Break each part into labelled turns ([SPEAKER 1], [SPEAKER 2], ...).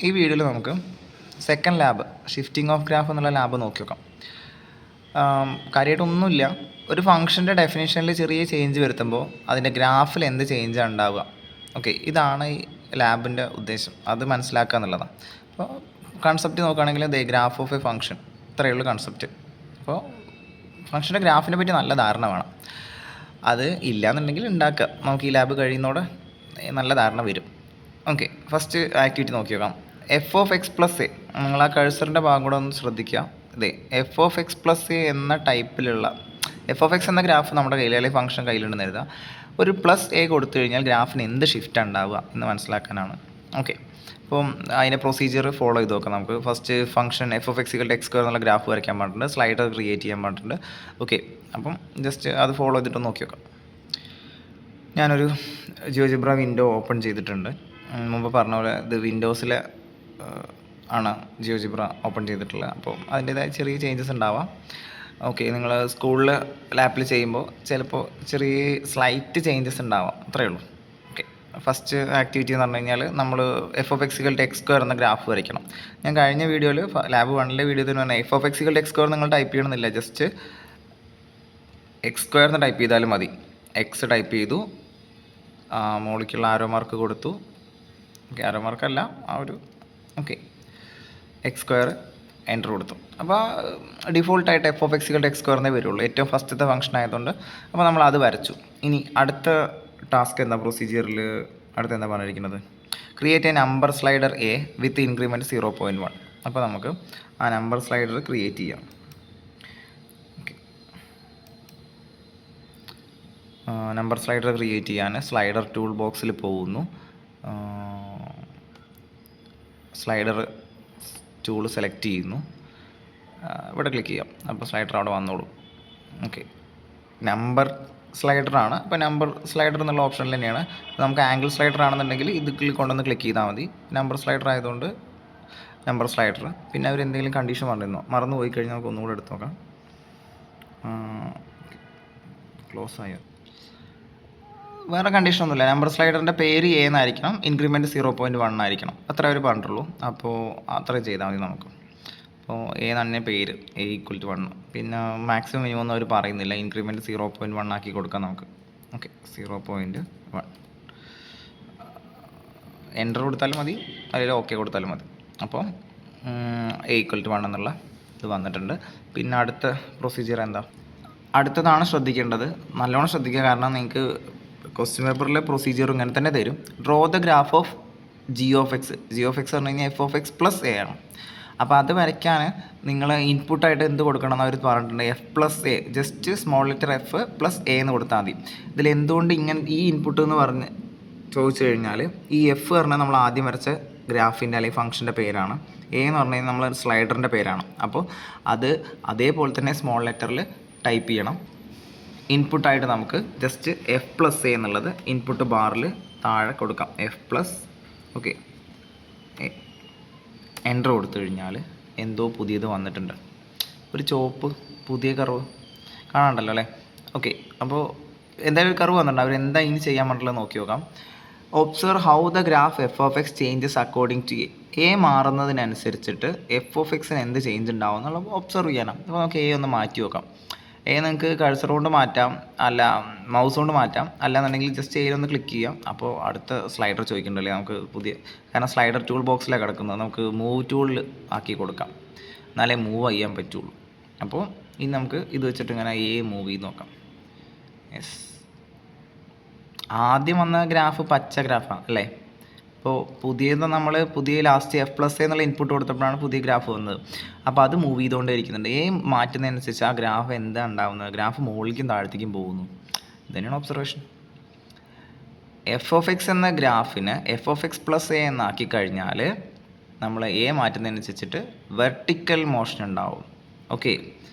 [SPEAKER 1] ഈ വീഡിയോയിൽ നമുക്ക് second lab shifting of graph എന്നുള്ള ലാബ് നോക്കി നോക്കാം. കാര്യമായിട്ടൊന്നുമില്ല, ഒരു ഫംഗ്ഷൻ്റെ ഡെഫിനേഷനിൽ ചെറിയ ചേഞ്ച് വരുത്തുമ്പോൾ അതിൻ്റെ ഗ്രാഫിൽ എന്ത് ചേഞ്ചാണ് ഉണ്ടാവുക. ഓക്കെ, ഇതാണ് ഈ ലാബിൻ്റെ ഉദ്ദേശം, അത് മനസ്സിലാക്കുക എന്നുള്ളതാണ്. അപ്പോൾ കൺസെപ്റ്റ് നോക്കുകയാണെങ്കിൽ ഗ്രാഫ് ഓഫ് എ ഫംഗ്ഷൻ, ഇത്രയേ ഉള്ളൂ കൺസെപ്റ്റ്. അപ്പോൾ ഫംഗ്ഷൻ്റെ ഗ്രാഫിനെ പറ്റി നല്ല ധാരണ വേണം. അത് ഇല്ലയെന്നുണ്ടെങ്കിൽ ഉണ്ടാക്കുക, നമുക്ക് ഈ ലാബ് കഴിയുന്നതോടെ നല്ല ധാരണ വരും. ഓക്കെ, ഫസ്റ്റ് ആക്ടിവിറ്റി നോക്കി നോക്കാം. F of x plus A, നിങ്ങൾ ആ കഴ്സറിൻ്റെ ഭാഗം കൂടെ ഒന്ന് ശ്രദ്ധിക്കുക. F of x plus A എന്ന ടൈപ്പിലുള്ള എഫ് ഓഫ് എക്സ് എന്ന ഗ്രാഫ് നമ്മുടെ കയ്യിൽ, അല്ലെങ്കിൽ ഫംഗ്ഷൻ കയ്യിലുണ്ടെന്ന് കരുതുക. ഒരു പ്ലസ് എ കൊടുത്തു കഴിഞ്ഞാൽ ഗ്രാഫിന് എന്ത് ഷിഫ്റ്റ് ഉണ്ടാവുക എന്ന് മനസ്സിലാക്കാനാണ്. ഓക്കെ, അപ്പം അതിൻ്റെ പ്രൊസീജിയർ ഫോളോ ചെയ്ത് നോക്കാം. നമുക്ക് first function f of X X square എന്നുള്ള ഗ്രാഫ് വരയ്ക്കാൻ പാടിട്ടുണ്ട്, സ്ലൈഡർ ക്രിയേറ്റ് ചെയ്യാൻ പാടിട്ടുണ്ട്. ഓക്കെ, അപ്പം ജസ്റ്റ് അത് ഫോളോ ചെയ്തിട്ട് നോക്കി നോക്കാം. ഞാനൊരു ജിയോജിബ്ര വിൻഡോ ഓപ്പൺ ചെയ്തിട്ടുണ്ട്. മുമ്പ് പറഞ്ഞ പോലെ ഇത് വിൻഡോസിലെ ആണ് ജിയോജിബ്ര ഓപ്പൺ ചെയ്തിട്ടുള്ളത്. അപ്പോൾ അതിൻ്റേതായ ചെറിയ ചേഞ്ചസ് ഉണ്ടാവാം. ഓക്കെ, നിങ്ങൾ സ്കൂളിൽ ലാപ്പിൽ ചെയ്യുമ്പോൾ ചിലപ്പോൾ ചെറിയ സ്ലൈറ്റ് ചേഞ്ചസ് ഉണ്ടാവാം, അത്രയേ ഉള്ളൂ. ഓക്കെ, ഫസ്റ്റ് ആക്ടിവിറ്റി എന്ന് പറഞ്ഞു കഴിഞ്ഞാൽ നമ്മൾ F of X X square എന്ന ഗ്രാഫ് വരയ്ക്കണം. ഞാൻ കഴിഞ്ഞ വീഡിയോയിൽ ലാബ് 1 വീഡിയോയിൽ പറഞ്ഞാൽ F of X X square നിങ്ങൾ ടൈപ്പ് ചെയ്യണമെന്നില്ല, ജസ്റ്റ് എക്സ് സ്ക്വയർ എന്ന് ടൈപ്പ് ചെയ്താലും മതി. എക്സ് ടൈപ്പ് ചെയ്തു, മുകളിലേക്കുള്ള ആരോ മാർക്ക് കൊടുത്തു. ഓക്കെ, ആരോ മാർക്കല്ല, ഓക്കെ, എക്സ് സ്ക്വയർ എൻ്റർ കൊടുത്തു. അപ്പോൾ ഡിഫോൾട്ടായിട്ട് എഫ് ഓഫ് എക്സ് എക്സ് സ്ക്വയറിനേ വരുള്ളൂ, ഏറ്റവും ഫസ്റ്റത്തെ ഫംഗ്ഷൻ ആയതുകൊണ്ട്. അപ്പോൾ നമ്മൾ അത് വരച്ചു. ഇനി അടുത്ത ടാസ്ക് എന്താ, പ്രൊസീജിയറിൽ അടുത്ത് എന്താ പറഞ്ഞിരിക്കുന്നത്, create A number slider A with increment 0.1. അപ്പോൾ നമുക്ക് ആ നമ്പർ സ്ലൈഡർ ക്രിയേറ്റ് ചെയ്യാം. നമ്പർ സ്ലൈഡർ ക്രിയേറ്റ് ചെയ്യാൻ സ്ലൈഡർ ടൂൾ ബോക്സിൽ പോകുന്നു. സ്ലൈഡർ ടൂൾ സെലക്ട് ചെയ്യുന്നു, ഇവിടെ ക്ലിക്ക് ചെയ്യാം. അപ്പോൾ സ്ലൈഡർ അവിടെ വന്നോളൂ. ഓക്കെ, നമ്പർ സ്ലൈഡറാണ്. അപ്പോൾ നമ്പർ സ്ലൈഡർ എന്നുള്ള ഓപ്ഷനിൽ തന്നെയാണ്. നമുക്ക് ആംഗിൾ സ്ലൈഡർ ആണെന്നുണ്ടെങ്കിൽ ഇത് കൊണ്ടൊന്ന് ക്ലിക്ക് ചെയ്താൽ മതി. നമ്പർ സ്ലൈഡർ ആയതുകൊണ്ട് നമ്പർ സ്ലൈഡർ. പിന്നെ അവർ എന്തെങ്കിലും കണ്ടീഷൻ മറന്നു പോയി കഴിഞ്ഞാൽ നമുക്ക് ഒന്നുകൂടെ എടുത്ത് നോക്കാം. ക്ലോസ് ആയോ, വേറെ കണ്ടീഷനൊന്നുമില്ല. നമ്പർ സ്ലൈഡറിൻ്റെ പേര് എ എന്നായിരിക്കണം, ഇൻക്രിമെൻറ്റ് 0.1 ആയിരിക്കണം, അത്ര അവർ പറഞ്ഞിട്ടുള്ളൂ. അപ്പോൾ അത്രയും ചെയ്താൽ മതി നമുക്ക്. അപ്പോൾ എ തന്നെ പേര് എ = 1. പിന്നെ മാക്സിമം മിനിമം ഒന്നും അവർ പറയുന്നില്ല, ഇൻക്രിമെൻറ്റ് 0.1 ആക്കി കൊടുക്കാം നമുക്ക്. ഓക്കെ, 0.1 എൻ്റർ കൊടുത്താലും മതി, അല്ലെങ്കിൽ ഓക്കെ കൊടുത്താലും മതി. അപ്പോൾ എ = 1 എന്നുള്ള ഇത് വന്നിട്ടുണ്ട്. പിന്നെ അടുത്ത പ്രൊസീജിയർ എന്താ, അടുത്തതാണ് ശ്രദ്ധിക്കേണ്ടത്. നല്ലോണം ശ്രദ്ധിക്കുക, കാരണം നിങ്ങൾക്ക് ക്വസ്റ്റ്യൻ പേപ്പറിലെ പ്രൊസീജിയർ ഇങ്ങനെ തന്നെ തരും. Draw the graph of G of X പറഞ്ഞു കഴിഞ്ഞാൽ F of x plus A ആണ്. അപ്പോൾ അത് വരയ്ക്കാൻ നിങ്ങൾ ഇൻപുട്ടായിട്ട് എന്ത് കൊടുക്കണം എന്ന് അവർ പറഞ്ഞിട്ടുണ്ട്, F plus A, just small letter F plus A എന്ന് കൊടുത്താൽ മതി. ഇതിൽ എന്തുകൊണ്ട് ഇങ്ങനെ ഈ ഇൻപുട്ട് എന്ന് പറഞ്ഞ് ചോദിച്ചു കഴിഞ്ഞാൽ, ഈ എഫ് പറഞ്ഞാൽ നമ്മൾ ആദ്യം വരച്ച ഗ്രാഫിൻ്റെ അല്ലെങ്കിൽ ഫംഗ്ഷൻ്റെ പേരാണ്, എ എന്ന് പറഞ്ഞു കഴിഞ്ഞാൽ നമ്മൾ സ്ലൈഡറിൻ്റെ പേരാണ്. അപ്പോൾ അത് അതേപോലെ തന്നെ സ്മോൾ ലെറ്ററിൽ ടൈപ്പ് ചെയ്യണം. ഇൻപുട്ടായിട്ട് നമുക്ക് ജസ്റ്റ് എഫ് പ്ലസ് എ എന്നുള്ളത് ഇൻപുട്ട് ബാറിൽ താഴെ കൊടുക്കാം, എഫ് പ്ലസ്. ഓക്കെ, എൻ്റർ കൊടുത്തു കഴിഞ്ഞാൽ എന്തോ പുതിയത് വന്നിട്ടുണ്ട്, ഒരു ചുവപ്പ് പുതിയ കർവ് കാണാണ്ടല്ലോ അല്ലേ. ഓക്കെ, അപ്പോൾ എന്തായാലും ഒരു കർവ് വന്നിട്ടുണ്ട്. അവരെന്താ ഇനി ചെയ്യാൻ പറ്റുള്ളത് നോക്കി നോക്കാം. Observe how the graph f of x changes according to a മാറുന്നതിനനുസരിച്ചിട്ട് എഫ് ഓഫ് എക്സിന് എന്ത് ചേഞ്ച് ഉണ്ടാവും എന്നുള്ളത് ഒബ്സർവ് ചെയ്യാനാണ്. അപ്പോൾ നമുക്ക് എ ഒന്ന് മാറ്റി നോക്കാം. നിങ്ങൾക്ക് കഴ്സർ കൊണ്ട് മാറ്റാം, അല്ല മൗസ് കൊണ്ട് മാറ്റാം, അല്ലാന്നുണ്ടെങ്കിൽ ജസ്റ്റ് എയിലൊന്ന് ക്ലിക്ക് ചെയ്യാം. അപ്പോൾ അടുത്ത സ്ലൈഡർ ചോദിക്കണ്ടല്ലേ നമുക്ക് കാരണം സ്ലൈഡർ ടൂൾ ബോക്സിലാണ് കിടക്കുന്നത്, നമുക്ക് മൂവ് ടൂളിൽ ആക്കി കൊടുക്കാം, എന്നാലേ മൂവ് ചെയ്യാൻ പറ്റുള്ളൂ. അപ്പോൾ ഇനി നമുക്ക് ഇത് വെച്ചിട്ട് ഇങ്ങനെ മൂവ് ചെയ്ത് നോക്കാം. യെസ്, ആദ്യം വന്ന ഗ്രാഫ് പച്ച ഗ്രാഫാണ് അല്ലേ. അപ്പോൾ പുതിയ ലാസ്റ്റ് എഫ് പ്ലസ് എന്നുള്ള ഇൻപുട്ട് കൊടുത്തപ്പോഴാണ് പുതിയ ഗ്രാഫ് വന്നത്. അപ്പോൾ അത് മൂവ് ചെയ്തുകൊണ്ടേ ഇരിക്കുന്നുണ്ട്. മാറ്റുന്നതിനനുസരിച്ച് ആ ഗ്രാഫ് എന്താ ഉണ്ടാവുന്നത്, ഗ്രാഫ് മുകളിലേക്കും താഴത്തേക്കും പോകുന്നു. ഇതന്നെയാണ് ഒബ്സർവേഷൻ. എഫ് ഓഫ് എക്സ് എന്ന ഗ്രാഫിന് f of x plus a എന്നാക്കി കഴിഞ്ഞാൽ നമ്മൾ മാറ്റുന്നതിനനുസരിച്ചിട്ട് വെർട്ടിക്കൽ മോഷൻ ഉണ്ടാവും. ഓക്കെ,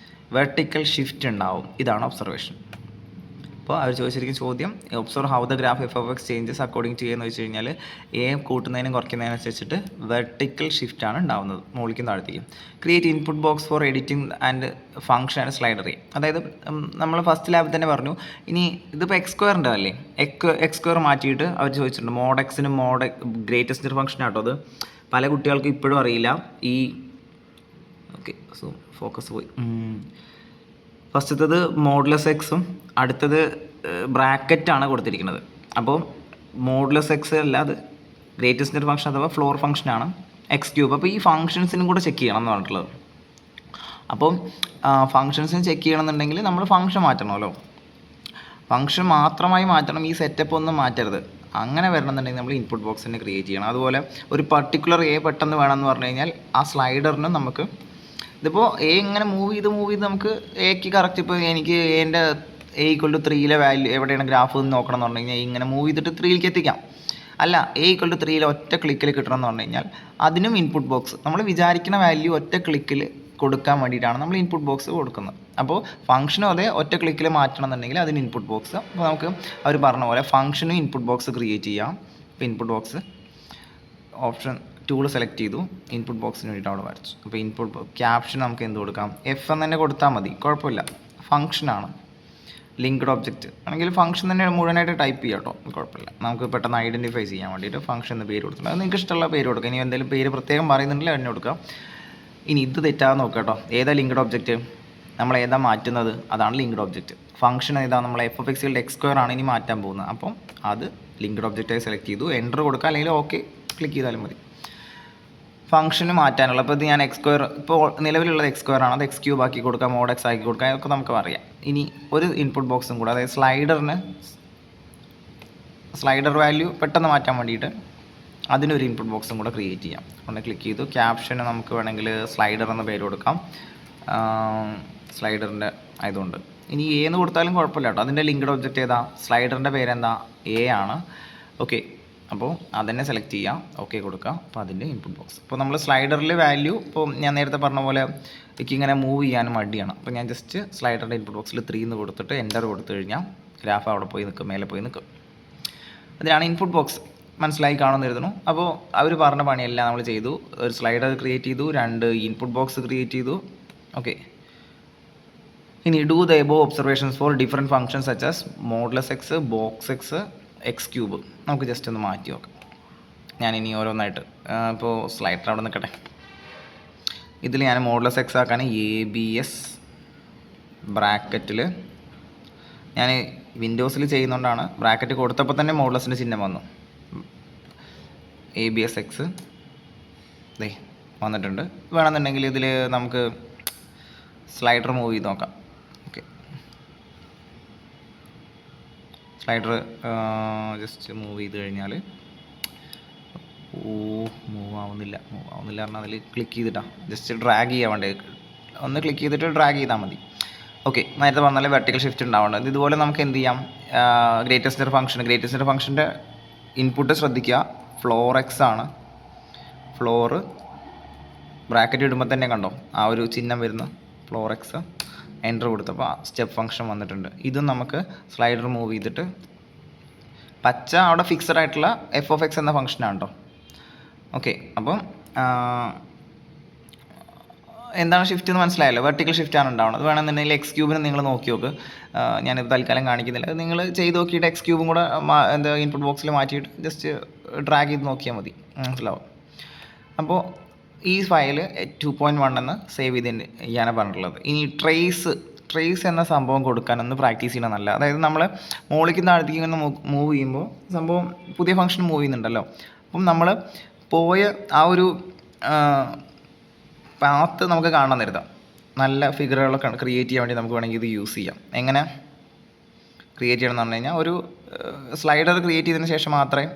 [SPEAKER 1] വെർട്ടിക്കൽ ഷിഫ്റ്റ് ഉണ്ടാവും. ഇതാണ് ഒബ്സർവേഷൻ. അപ്പോൾ അവർ ചോദിച്ചിരിക്കുന്ന ചോദ്യം, observe how the graph f of x changes according to എന്ന് വെച്ച് കഴിഞ്ഞാൽ കൂട്ടുന്നതിനും കുറയ്ക്കുന്നതിനനുസരിച്ചിട്ട് വെർട്ടിക്കൽ ഷിഫ്റ്റാണ് ഉണ്ടാകുന്നത്, മുകളിലേക്കും താഴത്തേക്കും. Create input box for editing and function and slider. അതായത് നമ്മൾ ഫസ്റ്റ് ലാബിൽ തന്നെ പറഞ്ഞു. ഇനി ഇതിപ്പോൾ എക്സ് സ്ക്വയറിൻ്റെ അല്ലേ, എക്സ് സ്ക്വയർ മാറ്റിയിട്ട് അവർ ചോദിച്ചിട്ടുണ്ട് മോഡ് എക്സിനും ഗ്രേറ്റസ്റ്റ് ഫംഗ്ഷൻ ആട്ടോ അത്. പല കുട്ടികൾക്കും ഇപ്പോഴും അറിയില്ല ഈ ഓക്കെ. സോ ഫോക്കസ് പോയി. ഫസ്റ്റത്തത് മോഡുലസ് എക്സും അടുത്തത് ബ്രാക്കറ്റാണ് കൊടുത്തിരിക്കുന്നത്. അപ്പോൾ മോഡുലസ് എക്സ് അല്ല, അത് ഗ്രേറ്റസ്റ്റ് നെറ്റ് ഫംഗ്ഷൻ അഥവാ ഫ്ലോർ ഫംഗ്ഷനാണ് എക്സ് ക്യൂബ്. അപ്പോൾ ഈ ഫംഗ്ഷൻസിനും കൂടെ ചെക്ക് ചെയ്യണം എന്ന് പറഞ്ഞിട്ടുള്ളത്. അപ്പം ഫംഗ്ഷൻസിന് ചെക്ക് ചെയ്യണമെന്നുണ്ടെങ്കിൽ നമ്മൾ ഫംഗ്ഷൻ മാറ്റണമല്ലോ. ഫംഗ്ഷൻ മാത്രമായി മാറ്റണം, ഈ സെറ്റപ്പ് ഒന്നും മാറ്റരുത്. അങ്ങനെ വരണമെന്നുണ്ടെങ്കിൽ നമ്മൾ ഇൻപുട്ട് ബോക്സ് തന്നെ ക്രിയേറ്റ് ചെയ്യണം. അതുപോലെ ഒരു പർട്ടിക്കുലർ എ പെട്ടെന്ന് വേണമെന്ന് പറഞ്ഞു കഴിഞ്ഞാൽ ആ സ്ലൈഡറിന് നമുക്ക് ഇതിപ്പോൾ എ ഇങ്ങനെ മൂവ് ചെയ്ത് നമുക്ക് എക്ക് കറക്റ്റ് ഇപ്പോൾ എനിക്ക് എൻ്റെ എ ഈക്വൽ ടു 3 വാല്യൂ എവിടെയാണ് ഗ്രാഫ് എന്ന് നോക്കണം എന്ന് പറഞ്ഞു കഴിഞ്ഞാൽ ഇങ്ങനെ മൂവ് ചെയ്തിട്ട് 3 എത്തിക്കാം. അല്ല, എ ഈക്വൽ ടു 3 ഒറ്റ ക്ലിക്കിൽ കിട്ടണം എന്ന് പറഞ്ഞു കഴിഞ്ഞാൽ അതിനും ഇൻപുട്ട് ബോക്സ് നമ്മൾ വിചാരിക്കുന്ന വാല്യൂ ഒറ്റ ക്ലിക്കിൽ കൊടുക്കാൻ വേണ്ടിയിട്ടാണ് നമ്മൾ ഇൻപുട്ട് ബോക്സ് കൊടുക്കുന്നത്. അപ്പോൾ ഫംഗ്ഷനും അതേ ഒറ്റ ക്ലിക്കിൽ മാറ്റണം എന്നുണ്ടെങ്കിൽ അതിന് ഇൻപുട്ട് ബോക്സ്. അപ്പോൾ നമുക്ക് അവർ പറഞ്ഞ പോലെ ഫംഗ്ഷനും ഇൻപുട്ട് ബോക്സ് ക്രിയേറ്റ് ചെയ്യാം. അപ്പോൾ input box option tool select ചെയ്തു, ഇൻപുട്ട് ബോക്സിന് വേണ്ടിയിട്ട് അവിടെ വരച്ചു. അപ്പോൾ ഇൻപുട്ട് ക്യാപ്ഷൻ നമുക്ക് എന്ത് കൊടുക്കാം, എഫ് എന്ന് തന്നെ കൊടുത്താൽ മതി, കുഴപ്പമില്ല. ഫംഗ്ഷനാണ്, ലിങ്ക്ഡ് ഒബ്ജക്റ്റ് ആണെങ്കിൽ ഫംഗ്ഷൻ തന്നെ മുഴുവനായിട്ട് ടൈപ്പ് ചെയ്യാം കേട്ടോ, കുഴപ്പമില്ല. നമുക്ക് പെട്ടെന്ന് ഐഡൻറ്റിഫൈ ചെയ്യാൻ വേണ്ടിയിട്ട് ഫംഗ്ഷൻ എന്ന് പേര് കൊടുത്തിട്ടുണ്ട്. അത് നിങ്ങൾക്ക് ഇഷ്ടമുള്ള പേര് കൊടുക്കുക. ഇനി എന്തെങ്കിലും പേര് പ്രത്യേകം പറയുന്നുണ്ടെങ്കിൽ അതിനെ കൊടുക്കുക. ഇനി ഇത് തെറ്റാതെ നോക്കുക കേട്ടോ. ഏതാ ലിങ്ക്ഡ് ഒബ്ജക്റ്റ്, നമ്മൾ ഏതാ മാറ്റുന്നത്, അതാണ് ലിങ്ക്ഡ് ഒബ്ജക്റ്റ്. ഫംഗ്ഷൻ ഏതാ, നമ്മൾ എഫ് ഓഫ് എക്സിൽ എക്സ് സ്ക്വയർ ആണ് ഇനി മാറ്റാൻ പോകുന്നത്. അപ്പം അത് ലിങ്ക്ഡ് ഒബ്ജക്റ്റായി സെലക്ട് ചെയ്തു, എൻ്റർ കൊടുക്കുക, അല്ലെങ്കിൽ ഓക്കെ ക്ലിക്ക് ചെയ്താലും മതി. ഫംഗ്ഷന് മാറ്റാനുള്ള, ഇപ്പോൾ ഇത് ഞാൻ എക്സ് സ്ക്വയർ, ഇപ്പോൾ നിലവിലുള്ളത് എക്സ് സ്ക്വയർ ആണ്, അത് എക്സ് ക്യൂബ് ആക്കി കൊടുക്കാം, മോഡ് എക്സ് ആക്കി കൊടുക്കാം, അതൊക്കെ നമുക്ക് അറിയാം. ഇനി ഒരു ഇൻപുട്ട് ബോക്സും കൂടെ, അതായത് സ്ലൈഡർ വാല്യൂ പെട്ടെന്ന് മാറ്റാൻ വേണ്ടിയിട്ട് അതിനൊരു ഇൻപുട്ട് ബോക്സും കൂടെ ക്രിയേറ്റ് ചെയ്യാം. ഒന്ന് ക്ലിക്ക് ചെയ്തു, ക്യാപ്ഷന് നമുക്ക് വേണമെങ്കിൽ സ്ലൈഡർ എന്ന പേര് കൊടുക്കാം, സ്ലൈഡറിൻ്റെ ആയതുകൊണ്ട്. ഇനി എ എന്ന് കൊടുത്താലും കുഴപ്പമില്ല കേട്ടോ. അതിൻ്റെ ലിങ്ക്ഡ് ഒബ്ജക്റ്റ് ഏതാ, സ്ലൈഡറിൻ്റെ പേരെന്താ, എ ആണ്. ഓക്കെ, അപ്പോൾ അതന്നെ സെലക്ട് ചെയ്യാം, ഓക്കെ കൊടുക്കുക. അപ്പോൾ അതിൻ്റെ ഇൻപുട്ട് ബോക്സ്. അപ്പോൾ നമ്മൾ സ്ലൈഡറിൽ വാല്യൂ, ഇപ്പോൾ ഞാൻ നേരത്തെ പറഞ്ഞ പോലെ എനിക്കിങ്ങനെ മൂവ് ചെയ്യാനും മടിയാണ്. അപ്പോൾ ഞാൻ ജസ്റ്റ് സ്ലൈഡറിൻ്റെ ഇൻപുട്ട് ബോക്സിൽ 3 എന്ന് കൊടുത്തിട്ട് എൻ്റർ കൊടുത്തു കഴിഞ്ഞാൽ ഗ്രാഫ് അവിടെ പോയി നിൽക്കും, മേലെ പോയി നിൽക്കും. അതിനാണ് ഇൻപുട്ട് ബോക്സ്. മനസ്സിലായി കാണുമെന്ന് കരുതുന്നു. അപ്പോൾ അവർ പറഞ്ഞ പണിയെല്ലാം നമ്മൾ ചെയ്തു. ഒരു സ്ലൈഡർ ക്രിയേറ്റ് ചെയ്തു, 2 ഇൻപുട്ട് ബോക്സ് ക്രിയേറ്റ് ചെയ്തു. ഓക്കെ, ഇനി do the above observations for different functions such as modulus x, box x, x cube. നമുക്ക് ജസ്റ്റ് ഒന്ന് മാറ്റി നോക്കാം. ഞാനിനി ഓരോന്നായിട്ട്, ഇപ്പോൾ സ്ലൈഡർ അവിടെ നിൽക്കട്ടെ. ഇതിൽ ഞാൻ മോഡുലസ് എക്സ് ആക്കാൻ ABS ബ്രാക്കറ്റിൽ, ഞാൻ വിൻഡോസിൽ ചെയ്യുന്നതുകൊണ്ടാണ് ബ്രാക്കറ്റ് കൊടുത്തപ്പോൾ തന്നെ മോഡുലസിൻ്റെ ചിഹ്നം വന്നു. ABS എക്സ് ദേ വന്നിട്ടുണ്ട്. വേണമെന്നുണ്ടെങ്കിൽ ഇതിൽ നമുക്ക് സ്ലൈഡർ മൂവ് ചെയ്ത് നോക്കാം. ഓക്കെ, സ്ലൈഡർ ജസ്റ്റ് മൂവ് ചെയ്ത് കഴിഞ്ഞാൽ മൂവ് ആവുന്നില്ല പറഞ്ഞാൽ അതിൽ ക്ലിക്ക് ചെയ്തിട്ടാണ് ജസ്റ്റ് ഡ്രാഗ് ചെയ്യാൻ വേണ്ടി, ഒന്ന് ക്ലിക്ക് ചെയ്തിട്ട് ഡ്രാഗ് ചെയ്താൽ മതി. ഓക്കെ, നേരത്തെ പറഞ്ഞാൽ വെർട്ടിക്കൽ ഷിഫ്റ്റ് ഉണ്ടാവേണ്ടത്. ഇതുപോലെ നമുക്ക് എന്ത് ചെയ്യാം, ഗ്രേറ്റസ്റ്റ് ഫംഗ്ഷൻ്റെ ഇൻപുട്ട് ശ്രദ്ധിക്കുക, ഫ്ലോർ എക്സ് ആണ്. ഫ്ലോറ് ബ്രാക്കറ്റ് ഇടുമ്പോൾ തന്നെ കണ്ടോ ആ ഒരു ചിഹ്നം വരുന്ന ഫ്ലോർ എക്സ്, എൻ്റർ കൊടുത്തപ്പോൾ സ്റ്റെപ്പ് ഫംഗ്ഷൻ വന്നിട്ടുണ്ട്. ഇതും നമുക്ക് സ്ലൈഡർ മൂവ് ചെയ്തിട്ട്, പച്ച അവിടെ ഫിക്സഡ് ആയിട്ടുള്ള എഫ് ഓഫ് എക്സ് എന്ന ഫംഗ്ഷനാണ് കേട്ടോ. ഓക്കെ, അപ്പം എന്താണ് ഷിഫ്റ്റ് എന്ന് മനസ്സിലായല്ലോ. വെർട്ടിക്കൽ ഷിഫ്റ്റാണ് ഉണ്ടാവുന്നത്. വേണമെന്നുണ്ടെങ്കിൽ എക്സ് ക്യൂബിന് നിങ്ങൾ നോക്കി നോക്ക്. ഞാനിത് തൽക്കാലം കാണിക്കുന്നില്ല. നിങ്ങൾ ചെയ്ത് നോക്കിയിട്ട് എക്സ് ക്യൂബും കൂടെ ഇൻപുട്ട് ബോക്സിൽ മാറ്റിയിട്ട് ജസ്റ്റ് ഡ്രാഗ് ചെയ്ത് നോക്കിയാൽ മതി, മനസ്സിലാവും. അപ്പോൾ ഈ ഫയൽ 2.1 എന്ന് സേവ് ചെയ്ത് ചെയ്യാനാണ് പറഞ്ഞിട്ടുള്ളത്. ഇനി ട്രേസ് എന്ന സംഭവം കൊടുക്കാനൊന്ന് പ്രാക്ടീസ് ചെയ്യണം നല്ല. അതായത് നമ്മൾ മുകളിലേക്ക് താഴത്തേക്ക് ഇങ്ങനെ മൂവ് ചെയ്യുമ്പോൾ സംഭവം പുതിയ ഫംഗ്ഷൻ മൂവ് ചെയ്യുന്നുണ്ടല്ലോ. അപ്പം നമ്മൾ പോയ ആ ഒരു പാത്ത് നമുക്ക് കാണാൻ തരുതാം. നല്ല ഫിഗറുകളൊക്കെ ക്രിയേറ്റ് ചെയ്യാൻ വേണ്ടി നമുക്ക് വേണമെങ്കിൽ ഇത് യൂസ് ചെയ്യാം. എങ്ങനെ ക്രിയേറ്റ് ചെയ്യണം എന്ന് പറഞ്ഞു കഴിഞ്ഞാൽ, ഒരു സ്ലൈഡർ ക്രിയേറ്റ് ചെയ്തതിന് ശേഷം മാത്രമേ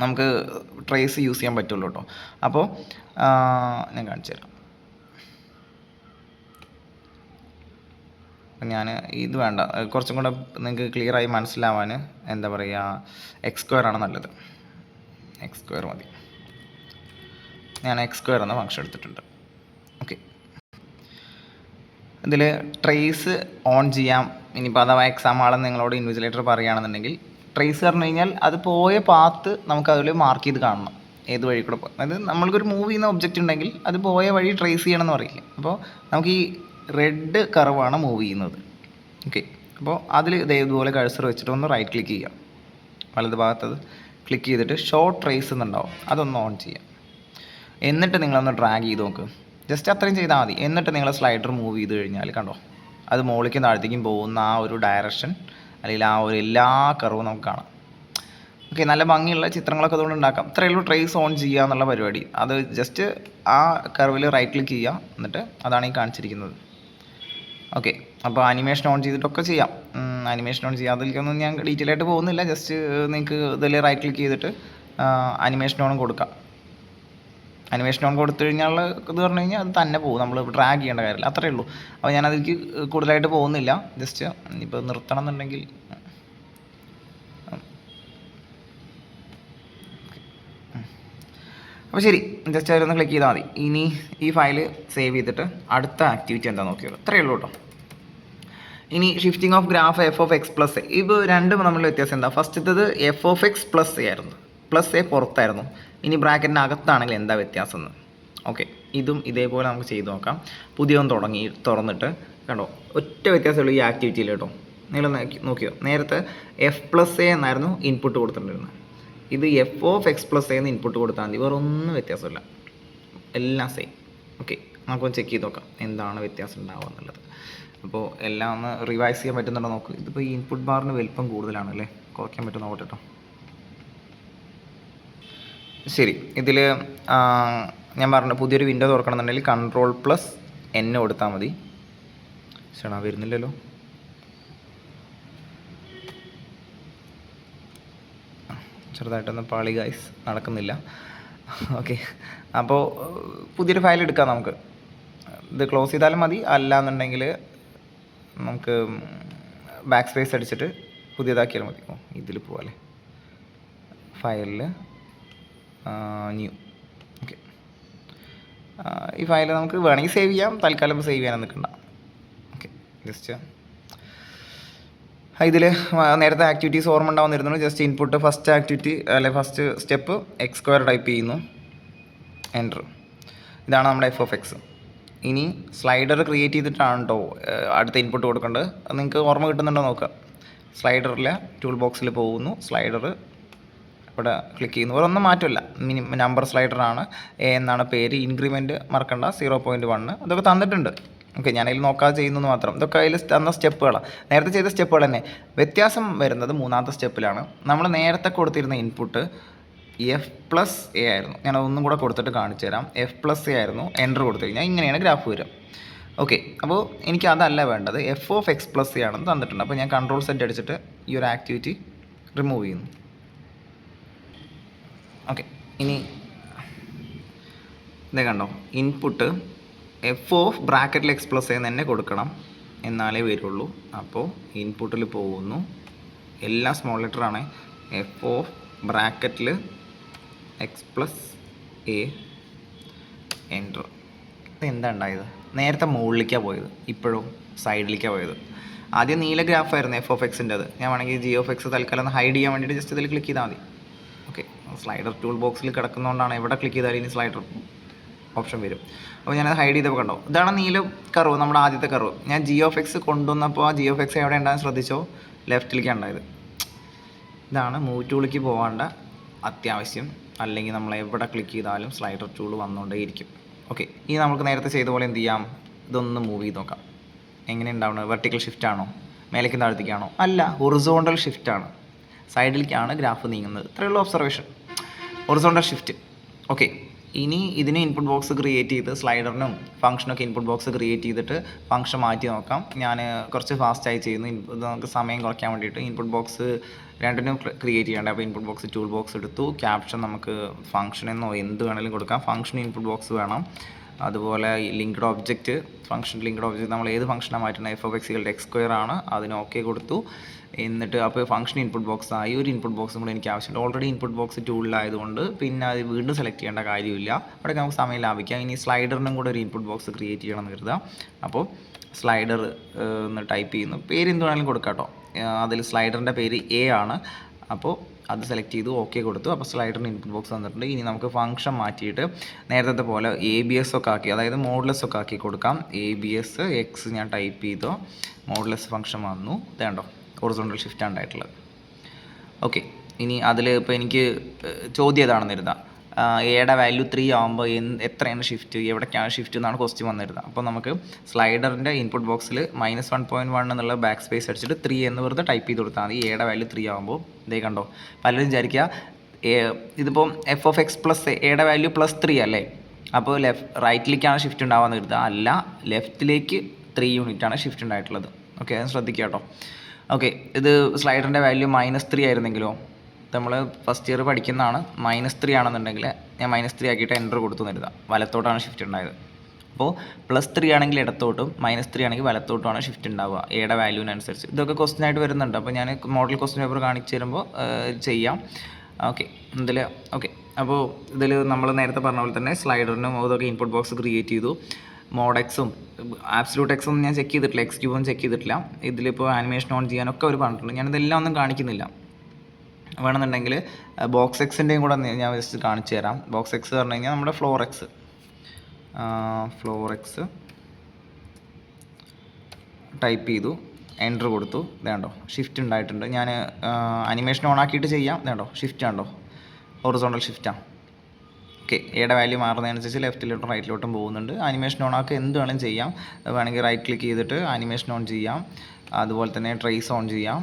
[SPEAKER 1] നമുക്ക് ട്രേസ് യൂസ് ചെയ്യാൻ പറ്റുള്ളൂ കേട്ടോ. അപ്പോൾ ഞാൻ കാണിച്ചു തരാം. ഞാൻ ഇത് വേണ്ട, കുറച്ചും കൂടെ നിങ്ങൾക്ക് ക്ലിയറായി മനസ്സിലാവാൻ എന്താ പറയുക, എക്സ് സ്ക്വയർ ആണ് നല്ലത്. എക്സ് സ്ക്വയർ മതി. ഞാൻ എക്സ് സ്ക്വയർ എന്ന ഫംഗ്ഷൻ എടുത്തിട്ടുണ്ട്. ഓക്കെ, ഇതിൽ ട്രേസ് ഓൺ ചെയ്യാം. ഇനിയിപ്പോൾ അഥവാ എക്സാം ആളെന്ന് നിങ്ങളോട് ഇൻവിജിലേറ്റർ പറയുകയാണെന്നുണ്ടെങ്കിൽ, ട്രേസ് പറഞ്ഞു കഴിഞ്ഞാൽ അത് പോയ പാത്ത് നമുക്ക് അതിൽ മാർക്ക് ചെയ്ത് കാണണം, ഏത് വഴി കൂടെ പോകും. അതായത് നമ്മൾക്കൊരു മൂവ് ചെയ്യുന്ന ഒബ്ജക്റ്റ് ഉണ്ടെങ്കിൽ അത് പോയ വഴി ട്രേസ് ചെയ്യണമെന്ന് പറയില്ല. അപ്പോൾ നമുക്ക് ഈ റെഡ് കർവാണ് മൂവ് ചെയ്യുന്നത്. ഓക്കെ, അപ്പോൾ അതിൽ ഇതേപോലെ കഴ്സർ വെച്ചിട്ട് ഒന്ന് റൈറ്റ് ക്ലിക്ക് ചെയ്യാം. വലത് ഭാഗത്തത് ക്ലിക്ക് ചെയ്തിട്ട് ഷോ ട്രേസ് എന്നുണ്ടാവും, അതൊന്ന് ഓൺ ചെയ്യാം. എന്നിട്ട് നിങ്ങളൊന്ന് ഡ്രാഗ് ചെയ്ത് നോക്ക്. ജസ്റ്റ് അത്രയും ചെയ്താൽ മതി. എന്നിട്ട് നിങ്ങൾ സ്ലൈഡർ മൂവ് ചെയ്ത് കഴിഞ്ഞാൽ കണ്ടോ, അത് മുകളിലേക്കും താഴത്തേക്കും പോകുന്ന ആ ഒരു ഡയറക്ഷൻ അല്ലെങ്കിൽ ആ ഒരു എല്ലാ കർവും നമുക്ക് കാണാം. ഓക്കെ, നല്ല ഭംഗിയുള്ള ചിത്രങ്ങളൊക്കെ അതുകൊണ്ട് ഉണ്ടാക്കാം. ഇത്രയേ ഉള്ളൂ ട്രേസ് ഓൺ ചെയ്യുക എന്നുള്ള പരിപാടി. അത് ജസ്റ്റ് ആ കർവിൽ റൈറ്റ് ക്ലിക്ക് ചെയ്യുക, എന്നിട്ട് അതാണ് ഈ കാണിച്ചിരിക്കുന്നത്. ഓക്കെ, അപ്പോൾ ആനിമേഷൻ ഓൺ ചെയ്തിട്ടൊക്കെ ചെയ്യാം. ആനിമേഷൻ ഓൺ ചെയ്യാതിരിക്കൊന്നും ഞാൻ ഡീറ്റെയിൽ ആയിട്ട് പോകുന്നില്ല. ജസ്റ്റ് നിങ്ങൾക്ക് ഇതിൽ റൈറ്റ് ക്ലിക്ക് ചെയ്തിട്ട് ആനിമേഷൻ ഓൺ കൊടുക്കാം. ആനിമേഷൻ ഓൺ കൊടുത്തു കഴിഞ്ഞാൽ ഇത് പറഞ്ഞു കഴിഞ്ഞാൽ അത് തന്നെ പോകും, നമ്മൾ ഡ്രാഗ് ചെയ്യേണ്ട കാര്യമില്ല. അത്രയേ ഉള്ളൂ. അപ്പോൾ ഞാനതിലേക്ക് കൂടുതലായിട്ട് പോകുന്നില്ല. ജസ്റ്റ് ഇപ്പോൾ നിർത്തണം എന്നുണ്ടെങ്കിൽ അപ്പോൾ ശരി, ജസ്റ്റ് അതിലൊന്ന് ക്ലിക്ക് ചെയ്താൽ മതി. ഇനി ഈ ഫയൽ സേവ് ചെയ്തിട്ട് അടുത്ത ആക്ടിവിറ്റി എന്താ നോക്കിയത്. അത്രയേ ഉള്ളൂ കേട്ടോ. ഇനി shifting of graph f of x plus a, ഇത് രണ്ടും തമ്മിലുള്ള വ്യത്യാസം എന്താ? ഫസ്റ്റത്തത് f of x plus a ആയിരുന്നു, പ്ലസ് എ പുറത്തായിരുന്നു. ഇനി ബ്രാക്കറ്റിൻ്റെ അകത്താണെങ്കിൽ എന്താ വ്യത്യാസം എന്ന്. ഓക്കെ, ഇതും ഇതേപോലെ നമുക്ക് ചെയ്ത് നോക്കാം. പുതിയൊന്ന് തുറന്നിട്ട് കണ്ടോ, ഒറ്റ വ്യത്യാസമുള്ളൂ ഈ ആക്ടിവിറ്റിയിൽ കേട്ടോ. നിങ്ങൾ നോക്കിയോ, നേരത്തെ എഫ് പ്ലസ് എ എന്നായിരുന്നു ഇൻപുട്ട് കൊടുത്തിട്ടുണ്ടായിരുന്നത്. ഇത് എഫ് ഓഫ് എക്സ് പ്ലസ് എന്ന് ഇൻപുട്ട് കൊടുത്താൽ മതി, വേറെ ഒന്നും വ്യത്യാസമില്ല, എല്ലാം സെയിം. ഓക്കെ, നമുക്കൊന്ന് ചെക്ക് ചെയ്ത് നോക്കാം എന്താണ് വ്യത്യാസം ഉണ്ടാവുക എന്നുള്ളത്. അപ്പോൾ എല്ലാം ഒന്ന് റിവൈസ് ചെയ്യാൻ പറ്റുന്നുണ്ടോ നോക്ക്. ഇതിപ്പോൾ ഈ ഇൻപുട്ട് ബാറിന് വലിപ്പം കൂടുതലാണല്ലേ, കുറയ്ക്കാൻ പറ്റും നോക്കട്ടെ കേട്ടോ. ശരി, ഇതിൽ ഞാൻ പറഞ്ഞു പുതിയൊരു വിൻഡോ തുറക്കണമെന്നുണ്ടെങ്കിൽ Ctrl+N കൊടുത്താൽ മതി. ചേട്ടാ വരുന്നില്ലല്ലോ. ചെറുതായിട്ടൊന്ന് പാളി ഗൈസ്, നടക്കുന്നില്ല. ഓക്കെ, അപ്പോൾ പുതിയൊരു ഫയൽ എടുക്കാം നമുക്ക്. ഇത് ക്ലോസ് ചെയ്താലും മതി, അല്ലാന്നുണ്ടെങ്കിൽ നമുക്ക് ബാക്ക് സ്പേസ് അടിച്ചിട്ട് പുതിയതാക്കിയാലും മതി. ഇതിൽ പോവാല്ലേ, ഫയലിൽ ന്യൂ. ഓക്കെ, ഈ ഫയൽ നമുക്ക് വേണമെങ്കിൽ സേവ് ചെയ്യാം, തൽക്കാലം സേവ് ചെയ്യാൻ നിൽക്കണ്ട. ഓക്കെ, ജസ്റ്റ് ഇതിൽ നേരത്തെ ആക്ടിവിറ്റീസ് ഓർമ്മ ഉണ്ടാവുന്നിരുന്നു. ജസ്റ്റ് ഇൻപുട്ട് ഫസ്റ്റ് ആക്ടിവിറ്റി അല്ലെ ഫസ്റ്റ് സ്റ്റെപ്പ് x² ടൈപ്പ് ചെയ്യുന്നു, എൻ്റർ. ഇതാണ് നമ്മുടെ എഫ് ഓഫ് എക്സ്. ഇനി സ്ലൈഡർ ക്രിയേറ്റ് ചെയ്തിട്ടാണ് കേട്ടോ അടുത്ത ഇൻപുട്ട് കൊടുക്കേണ്ടത്. അത് നിങ്ങൾക്ക് ഓർമ്മ കിട്ടുന്നുണ്ടോ നോക്കുക. സ്ലൈഡറിലെ ടൂൾ ബോക്സിൽ പോകുന്നു, സ്ലൈഡർ ഇവിടെ ക്ലിക്ക് ചെയ്യുന്നു, വേറെ ഒന്നും മാറ്റമില്ല. നമ്പർ സ്ലൈഡറാണ്, എ എന്നാണ് പേര്, ഇൻക്രിമെൻറ്റ് മറക്കണ്ട 0.1 ഇതൊക്കെ തന്നിട്ടുണ്ട്. ഓക്കെ, ഞാനതിൽ നോക്കാതെ ചെയ്യുന്നത് മാത്രം. ഇതൊക്കെ അതിൽ തന്ന സ്റ്റെപ്പുകളാണ്, നേരത്തെ ചെയ്ത സ്റ്റെപ്പുകൾ തന്നെ. വ്യത്യാസം വരുന്നത് മൂന്നാമത്തെ സ്റ്റെപ്പിലാണ്. നമ്മൾ നേരത്തെ കൊടുത്തിരുന്ന ഇൻപുട്ട് F+A ആയിരുന്നു. ഞാൻ ഒന്നും കൂടെ കൊടുത്തിട്ട് കാണിച്ചു തരാം. F+A ആയിരുന്നു. എൻ്റർ കൊടുത്തു കഴിഞ്ഞാൽ ഇങ്ങനെയാണ് ഗ്രാഫ് വരിക. ഓക്കെ, അപ്പോൾ എനിക്ക് അതല്ല വേണ്ടത്, F of x plus A ആണെന്ന് തന്നിട്ടുണ്ട്. അപ്പോൾ ഞാൻ Ctrl+Z അടിച്ചിട്ട് ഈ ഒരു ആക്ടിവിറ്റി റിമൂവ് ചെയ്യുന്നു. ഓക്കെ, ഇനി ഇതേ കണ്ടോ, ഇൻപുട്ട് എഫ് ഓഫ് ബ്രാക്കറ്റിൽ എക്സ് പ്ലസ് എന്ന് തന്നെ കൊടുക്കണം, എന്നാലേ വരുള്ളൂ. അപ്പോൾ ഇൻപുട്ടിൽ പോകുന്നു, എല്ലാം സ്മോൾ ലെറ്ററാണ്. എഫ് ഓഫ് ബ്രാക്കറ്റിൽ എക്സ് പ്ലസ് എ, എൻ്റർ. എന്താ ഉണ്ടായത്? നേരത്തെ മുകളിലേക്കാണ് പോയത്, ഇപ്പോഴും സൈഡിലേക്കാണ് പോയത്. ആദ്യം നീല ഗ്രാഫായിരുന്നു എഫ് ഓഫ് എക്സിൻ്റെ. അത് ഞാൻ വേണമെങ്കിൽ ജി ഓഫ് എക്സ് തൽക്കാലം ഒന്ന് ഹൈഡ് ചെയ്യാൻ വേണ്ടിയിട്ട് ജസ്റ്റ് ഇതിൽ ക്ലിക്ക് ചെയ്താൽ മതി. ഓക്കെ, സ്ലൈഡർ ടൂൾ ബോക്സിൽ കിടക്കുന്നതുകൊണ്ടാണ് എവിടെ ക്ലിക്ക് ചെയ്താലും ഇനി സ്ലൈഡർ ഓപ്ഷൻ വരും. അപ്പോൾ ഞാനത് ഹൈഡ് ചെയ്തപ്പോൾ കണ്ടോ, ഇതാണ് നീല കർവ്, നമ്മുടെ ആദ്യത്തെ കർവ്. ഞാൻ ജി ഓഫ് എക്സ് കൊണ്ടുവന്നപ്പോൾ ആ ജി ഓഫ് എക്സ് എവിടെ ഉണ്ടാകാൻ ശ്രദ്ധിച്ചോ, ലെഫ്റ്റിലേക്കാണ് ഉണ്ടായത്. ഇതാണ് മൂവ് ടൂളിലേക്ക് പോകേണ്ട അത്യാവശ്യം, അല്ലെങ്കിൽ നമ്മൾ എവിടെ ക്ലിക്ക് ചെയ്താലും സ്ലൈഡർ ടൂൾ വന്നുകൊണ്ടേയിരിക്കും. ഓക്കെ, ഇനി നമുക്ക് നേരത്തെ ചെയ്ത പോലെ എന്ത് ചെയ്യാം, ഇതൊന്ന് മൂവ് ചെയ്ത് നോക്കാം. എങ്ങനെ ഉണ്ടാവുന്നത്? വെർട്ടിക്കൽ ഷിഫ്റ്റ് ആണോ, മേലേക്ക് താഴത്തേക്കാണോ? അല്ല, ഹൊറിസോണ്ടൽ ഷിഫ്റ്റ് ആണ്, സൈഡിലേക്കാണ് ഗ്രാഫ് നീങ്ങുന്നത്. ഇത്രയുള്ള ഒബ്സർവേഷൻ, ഹൊറിസോണ്ടൽ ഷിഫ്റ്റ്. ഓക്കെ, ഇനി ഇതിന് ഇൻപുട്ട് ബോക്സ് ക്രിയേറ്റ് ചെയ്ത് സ്ലൈഡറിനും ഫംഗ്ഷനൊക്കെ ഇൻപുട്ട് ബോക്സ് ക്രിയേറ്റ് ചെയ്തിട്ട് ഫംഗ്ഷൻ മാറ്റി നോക്കാം. ഞാൻ കുറച്ച് ഫാസ്റ്റായി ചെയ്യുന്നു, ഇത് നമുക്ക് സമയം കുറയ്ക്കാൻ വേണ്ടിയിട്ട്. ഇൻപുട്ട് ബോക്സ് രണ്ടിനും ക്രിയേറ്റ് ചെയ്യേണ്ടത്. അപ്പോൾ ഇൻപുട്ട് ബോക്സ് ടൂൾ ബോക്സ് എടുത്തു, ക്യാപ്ഷൻ നമുക്ക് ഫംഗ്ഷൻ എന്നോ എന്ത് വേണമെങ്കിലും കൊടുക്കാം. ഫംഗ്ഷൻ ഇൻപുട്ട് ബോക്സ് വേണം. അതുപോലെ linked object, function linked object നമ്മൾ ഏത് ഫംഗ്ഷനാണ് മാറ്റുന്നത്, എഫ് ഓഫ് എക്സ് x² ആണ്, അതിന് ഓക്കെ കൊടുത്തു. എന്നിട്ട് അപ്പോൾ ഫംഗ്ഷൻ ഇൻപുട്ട് ബോക്സ് ആയി. ഒരു ഇൻപുട്ട് ബോക്സും കൂടെ എനിക്ക് ആവശ്യമുണ്ട്. ഓൾറെഡി ഇൻപുട്ട് ബോക്സ് ടൂളിലായതുകൊണ്ട് പിന്നെ അത് വീണ്ടും സെലക്ട് ചെയ്യേണ്ട കാര്യമില്ല. അവിടെ നമുക്ക് സമയം ലാഭിക്കാം. ഇനി സ്ലൈഡറിനും കൂടെ ഒരു ഇൻപുട്ട് ബോക്സ് ക്രിയേറ്റ് ചെയ്യണം എന്ന് കരുതാം. അപ്പോൾ സ്ലൈഡർ എന്ന് ടൈപ്പ് ചെയ്യുന്നു, പേര് എന്ത് വേണമെങ്കിലും കൊടുക്കാം കേട്ടോ. അതിൽ സ്ലൈഡറിൻ്റെ പേര് എ ആണ്. അപ്പോൾ അത് സെലക്ട് ചെയ്തു, ഓക്കെ കൊടുത്തു. അപ്പോൾ സ്ലൈഡറിന് ഇൻപുട്ട് ബോക്സ് തന്നിട്ടുണ്ട്. ഇനി നമുക്ക് ഫംഗ്ഷൻ മാറ്റിയിട്ട് നേരത്തെ പോലെ ABS ഒക്കെ ആക്കി, അതായത് മോഡുലസ് ഒക്കെ ആക്കി കൊടുക്കാം. ABS എക്സ് ഞാൻ ടൈപ്പ് ചെയ്തോ, മോഡുലസ് ഫംഗ്ഷൻ വന്നു. ഇതേണ്ടോ, ഹൊറിസോണ്ടൽ ഷിഫ്റ്റ് ആണ് ഉണ്ടായിട്ടുള്ളത്. ഓക്കെ, ഇനി അതിൽ ഇപ്പോൾ എനിക്ക് ചോദ്യം ഏതാണെന്ന് എഴുതാം. എയുടെ വാല്യൂ 3 ആകുമ്പോൾ എത്രയാണ് ഷിഫ്റ്റ്, എവിടേക്കാണ് ഷിഫ്റ്റ് എന്നാണ് ക്വസ്റ്റ്യൻ വന്നിരുന്നത്. അപ്പോൾ നമുക്ക് സ്ലൈഡറിൻ്റെ ഇൻപുട്ട് ബോക്സിൽ -1.1 എന്നുള്ള ബാക്ക് സ്പേസ് അടിച്ചിട്ട് 3 എന്ന് വെറുതെ ടൈപ്പ് ചെയ്ത് കൊടുത്താൽ മതി. എയുടെ വാല്യൂ 3 ആകുമ്പോൾ ഇതേ കണ്ടോ, പലരും വിചാരിക്കുക ഇതിപ്പോൾ f(x) പ്ലസ് എയുടെ വാല്യൂ +3 അല്ലേ, അപ്പോൾ റൈറ്റിലേക്കാണ് ഷിഫ്റ്റ് ഉണ്ടാവാന്ന് കരുതുക. അല്ല, ലെഫ്റ്റിലേക്ക് 3 യൂണിറ്റാണ് ഷിഫ്റ്റ് ഉണ്ടായിട്ടുള്ളത്. ഓക്കെ, അത് ശ്രദ്ധിക്കുക കേട്ടോ. ഓക്കെ, ഇത് സ്ലൈഡറിൻ്റെ വാല്യൂ -3 ആയിരുന്നെങ്കിലോ, നമ്മൾ ഫസ്റ്റ് ഇയർ പഠിക്കുന്നതാണ്. -3 ആണെന്നുണ്ടെങ്കിൽ ഞാൻ -3 ആക്കിയിട്ട് എൻ്റർ കൊടുത്തു കരുതാം, വലത്തോട്ടാണ് ഷിഫ്റ്റ് ഉണ്ടായത്. അപ്പോൾ +3 ആണെങ്കിൽ ഇടത്തോട്ടും -3 ആണെങ്കിൽ വലത്തോട്ടുമാണ് ഷിഫ്റ്റ് ഉണ്ടാവുക എയുടെ വാല്യൂവിനനുസരിച്ച്. ഇതൊക്കെ ക്വസ്റ്റ്യൻ ആയിട്ട് വരുന്നുണ്ട്. അപ്പോൾ ഞാൻ മോഡൽ ക്വസ്റ്റ്യൻ പേപ്പർ കാണിച്ചു തരുമ്പോൾ ചെയ്യാം. ഓക്കെ, അപ്പോൾ ഇതിൽ നമ്മൾ നേരത്തെ പറഞ്ഞ പോലെ തന്നെ സ്ലൈഡറിനും അതൊക്കെ ഇൻപുട്ട് ബോക്സ് ക്രിയേറ്റ് ചെയ്തു. മോഡെക്സും ആബ്സലൂട്ട് എക്സും ഞാൻ ചെക്ക് ചെയ്തിട്ടില്ല, x³ ചെക്ക് ചെയ്തിട്ടില്ല. ഇതിലിപ്പോൾ ആനിമേഷൻ ഓൺ ചെയ്യാനൊക്കെ അവർ പറഞ്ഞിട്ടുണ്ട്. ഞാനിതെല്ലാം ഒന്നും കാണിക്കുന്നില്ല. വേണമെന്നുണ്ടെങ്കിൽ ബോക്സ് എക്സിൻ്റെയും കൂടെ ഞാൻ ജസ്റ്റ് കാണിച്ചു തരാം. ബോക്സ് എക്സ് പറഞ്ഞു കഴിഞ്ഞാൽ നമ്മുടെ ഫ്ലോർ എക്സ് ടൈപ്പ് ചെയ്തു, എൻ്റർ കൊടുത്തു. ഇതേണ്ടോ ഷിഫ്റ്റ് ഉണ്ടായിട്ടുണ്ട്. ഞാൻ അനിമേഷൻ ഓൺ ആക്കിയിട്ട് ചെയ്യാം. ഇതേണ്ടോ ഷിഫ്റ്റ് ആണോ, ഹൊറിസോണ്ടൽ ഷിഫ്റ്റാണ്. ഓക്കെ, എയുടെ വാല്യൂ മാറുന്നതനുസരിച്ച് ലെഫ്റ്റിലോട്ടും റൈറ്റിലോട്ടും പോകുന്നുണ്ട്. അനിമേഷൻ ഓൺ ആക്കി എന്ത് വേണമെങ്കിലും ചെയ്യാം. വേണമെങ്കിൽ റൈറ്റ് ക്ലിക്ക് ചെയ്തിട്ട് അനിമേഷൻ ഓൺ ചെയ്യാം. അതുപോലെ തന്നെ ട്രേസ് ഓൺ ചെയ്യാം.